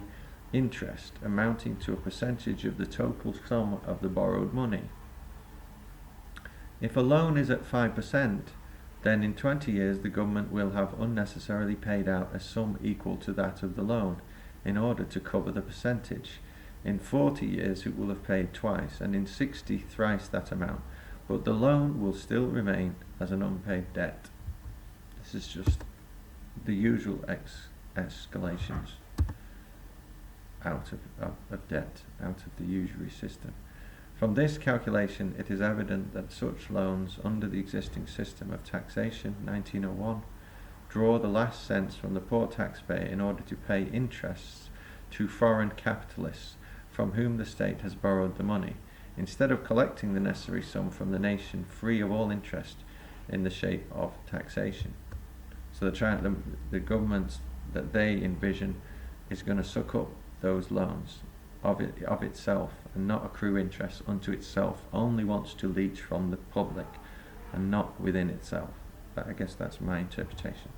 interest amounting to a percentage of the total sum of the borrowed money. If a loan is at 5%, then in 20 years the government will have unnecessarily paid out a sum equal to that of the loan. in order to cover the percentage. In 40 years it will have paid twice, and in 60 thrice that amount, but the loan will still remain as an unpaid debt. This is just the usual escalations out of debt, out of the usury system. From this calculation, it is evident that such loans under the existing system of taxation, 1901, draw the last cents from the poor taxpayer in order to pay interests to foreign capitalists from whom the state has borrowed the money, instead of collecting the necessary sum from the nation free of all interest in the shape of taxation. So the government that they envision is going to suck up those loans of itself and not accrue interest unto itself, only wants to leech from the public and not within itself. But I guess that's my interpretation.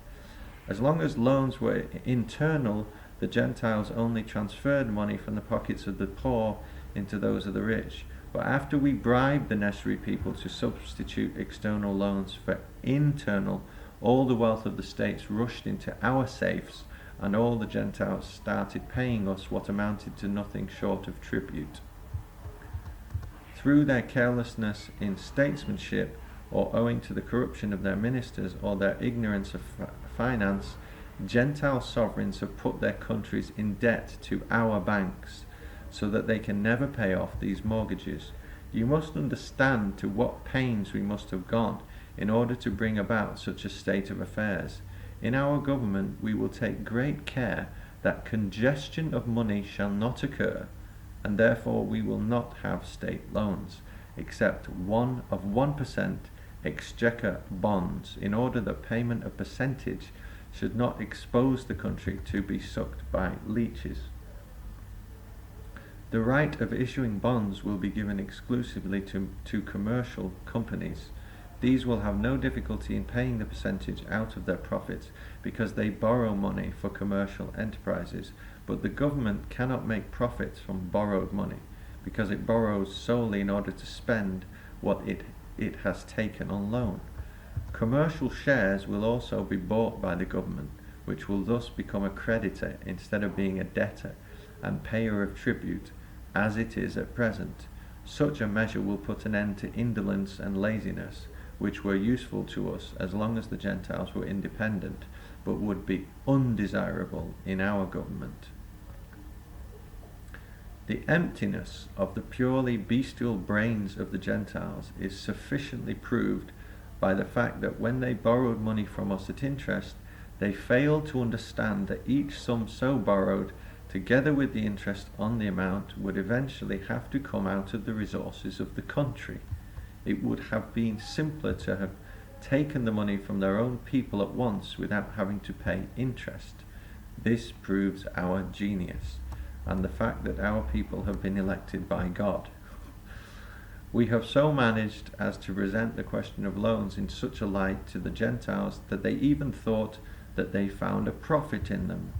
As long as loans were internal, the Gentiles only transferred money from the pockets of the poor into those of the rich. But after we bribed the necessary people to substitute external loans for internal, all the wealth of the states rushed into our safes, and all the Gentiles started paying us what amounted to nothing short of tribute. Through their carelessness in statesmanship, or owing to the corruption of their ministers, or their ignorance of finance, Gentile sovereigns have put their countries in debt to our banks, so that they can never pay off these mortgages. You must understand to what pains we must have gone in order to bring about such a state of affairs. In our government we will take great care that congestion of money shall not occur, and therefore we will not have state loans, except 1% exchequer bonds, in order that payment of percentage should not expose the country to be sucked by leeches. The right of issuing bonds will be given exclusively to commercial companies. These will have no difficulty in paying the percentage out of their profits, because they borrow money for commercial enterprises, but the government cannot make profits from borrowed money, because it borrows solely in order to spend what it has taken on loan. Commercial shares will also be bought by the government, which will thus become a creditor instead of being a debtor and payer of tribute, as it is at present. Such a measure will put an end to indolence and laziness, which were useful to us as long as the Gentiles were independent, but would be undesirable in our government. The emptiness of the purely bestial brains of the Gentiles is sufficiently proved by the fact that when they borrowed money from us at interest, they failed to understand that each sum so borrowed, together with the interest on the amount, would eventually have to come out of the resources of the country. It would have been simpler to have taken the money from their own people at once without having to pay interest. This proves our genius, and the fact that our people have been elected by God. We have so managed as to present the question of loans in such a light to the Gentiles that they even thought that they found a profit in them.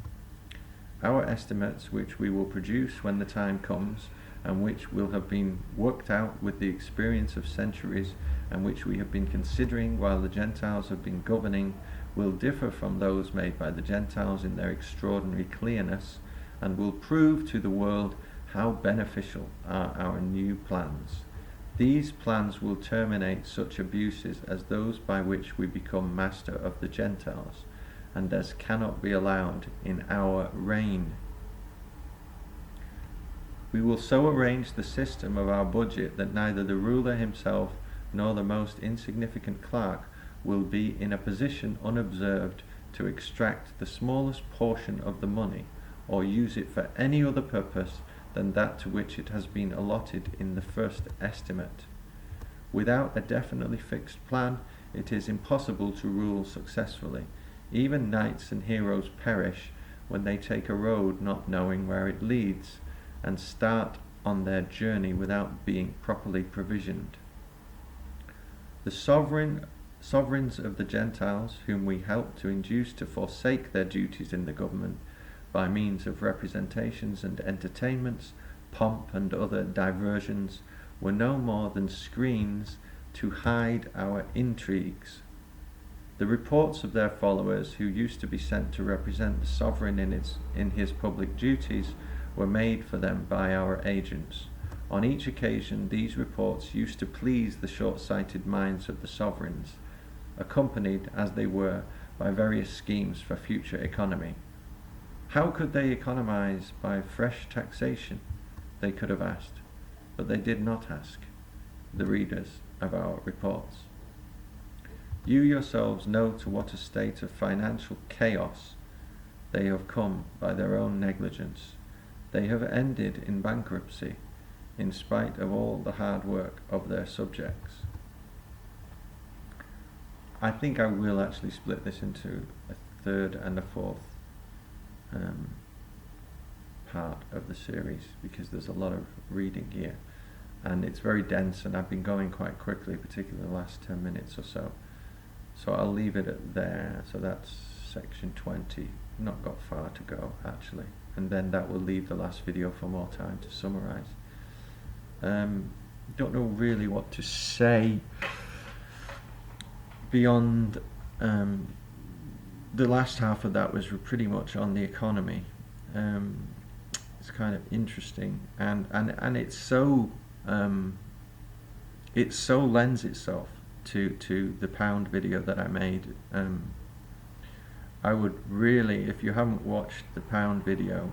Our estimates, which we will produce when the time comes, and which will have been worked out with the experience of centuries, and which we have been considering while the Gentiles have been governing, will differ from those made by the Gentiles in their extraordinary clearness, and will prove to the world how beneficial are our new plans. These plans will terminate such abuses as those by which we become master of the Gentiles, and as cannot be allowed in our reign. We will so arrange the system of our budget that neither the ruler himself nor the most insignificant clerk will be in a position unobserved to extract the smallest portion of the money, or use it for any other purpose than that to which it has been allotted in the first estimate. Without a definitely fixed plan, it is impossible to rule successfully. Even knights and heroes perish when they take a road not knowing where it leads, and start on their journey without being properly provisioned. The sovereigns of the Gentiles, whom we helped to induce to forsake their duties in the government by means of representations and entertainments, pomp and other diversions, were no more than screens to hide our intrigues. The reports of their followers, who used to be sent to represent the sovereign in his public duties, were made for them by our agents. On each occasion, these reports used to please the short-sighted minds of the sovereigns, accompanied, as they were, by various schemes for future economy. How could they economize by fresh taxation? They could have asked, but they did not ask, the readers of our reports. You yourselves know to what a state of financial chaos they have come by their own negligence. They have ended in bankruptcy, in spite of all the hard work of their subjects. I think I will actually split this into a third and a fourth part of the series, because there's a lot of reading here and it's very dense, and I've been going quite quickly, particularly the last 10 minutes or so. So I'll leave it at there. So that's section 20. Not got far to go actually, and then that will leave the last video for more time to summarize. Don't know really what to say beyond the last half of that was pretty much on the economy. It's kind of interesting, and it so lends itself to the pound video that I made. I would really, if you haven't watched the pound video,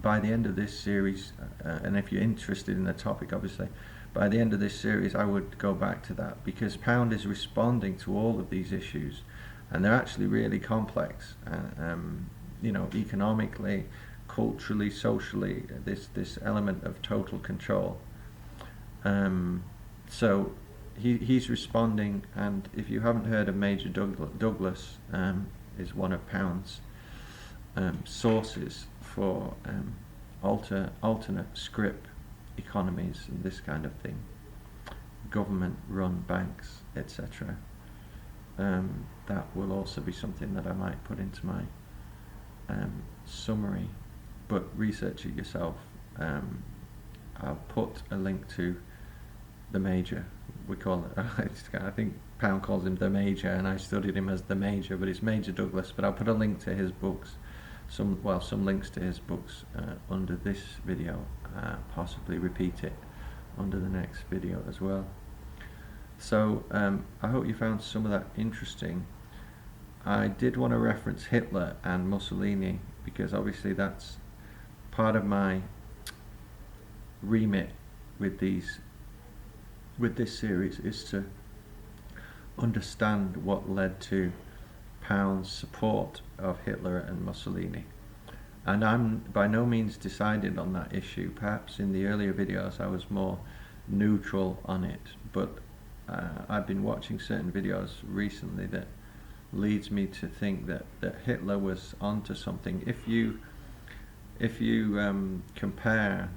by the end of this series, and if you're interested in the topic, obviously, by the end of this series I would go back to that, because pound is responding to all of these issues, and they're actually really complex, you know, economically, culturally, socially, this element of total control. So he's responding, and if you haven't heard of Major Douglas, is one of Pound's sources for alternate scrip economies and this kind of thing, government-run banks, etc. That will also be something that I might put into my summary, but research it yourself. I'll put a link to the Major. We call it, I think Pound calls him the Major, and I studied him as the Major, but it's Major Douglas. But I'll put a link to his books, some links to his books under this video, possibly repeat it under the next video as well. So I hope you found some of that interesting. I did want to reference Hitler and Mussolini, because obviously that's part of my remit with this series, is to understand what led to Pound's support of Hitler and Mussolini. And I'm by no means decided on that issue. Perhaps in the earlier videos I was more neutral on it, but I've been watching certain videos recently that leads me to think that Hitler was onto something. If you compare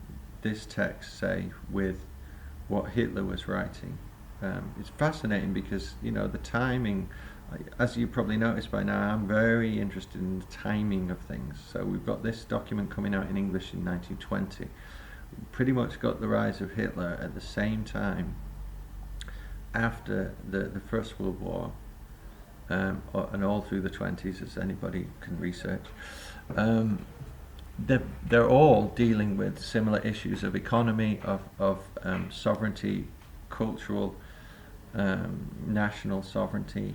this text, say, with what Hitler was writing, it's fascinating, because, you know, the timing, as you probably noticed by now, I'm very interested in the timing of things. So we've got this document coming out in English in 1920. We pretty much got the rise of Hitler at the same time after the First World War, and all through the 20s, as anybody can research. They're all dealing with similar issues of economy, of sovereignty, cultural, national sovereignty.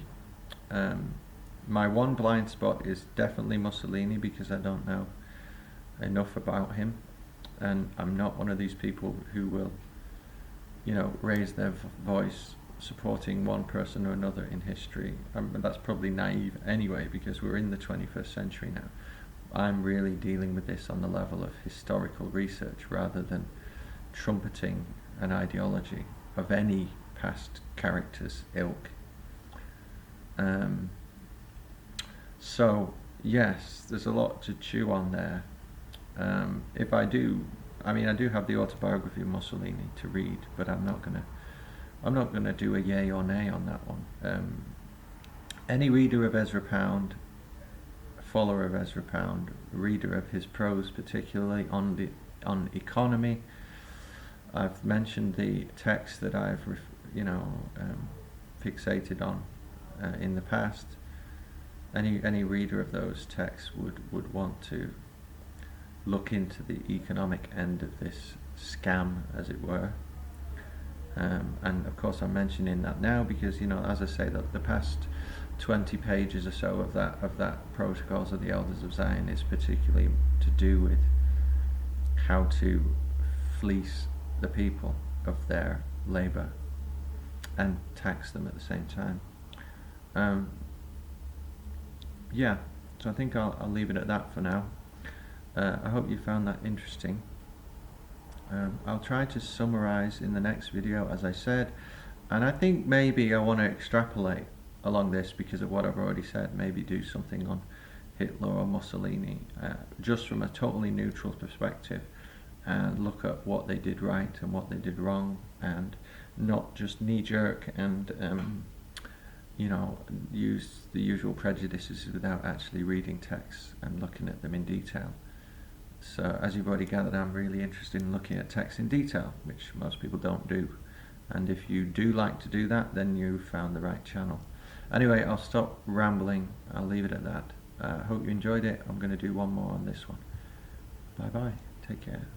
My one blind spot is definitely Mussolini, because I don't know enough about him, and I'm not one of these people who will, you know, raise their voice supporting one person or another in history. That's probably naive anyway, because we're in the 21st century now. I'm really dealing with this on the level of historical research, rather than trumpeting an ideology of any past character's ilk. So yes, there's a lot to chew on there. If I do have the autobiography of Mussolini to read, but I'm not gonna do a yay or nay on that one. Any reader of Ezra Pound, follower of Ezra Pound, reader of his prose, particularly on economy. I've mentioned the text that I've fixated on in the past. Any reader of those texts would want to look into the economic end of this scam, as it were. And of course I'm mentioning that now because, you know, as I say, that the past 20 pages or so of that Protocols of the Elders of Zion is particularly to do with how to fleece the people of their labour and tax them at the same time. Yeah, so I think I'll leave it at that for now. I hope you found that interesting. I'll try to summarize in the next video, as I said, and I think maybe I want to extrapolate along this because of what I've already said, maybe do something on Hitler or Mussolini, just from a totally neutral perspective, and look at what they did right and what they did wrong, and not just knee-jerk and you know, use the usual prejudices without actually reading texts and looking at them in detail. So as you've already gathered, I'm really interested in looking at texts in detail, which most people don't do. And if you do like to do that, then you've found the right channel. Anyway, I'll stop rambling. I'll leave it at that. Hope you enjoyed it. I'm going to do one more on this one. Bye bye. Take care.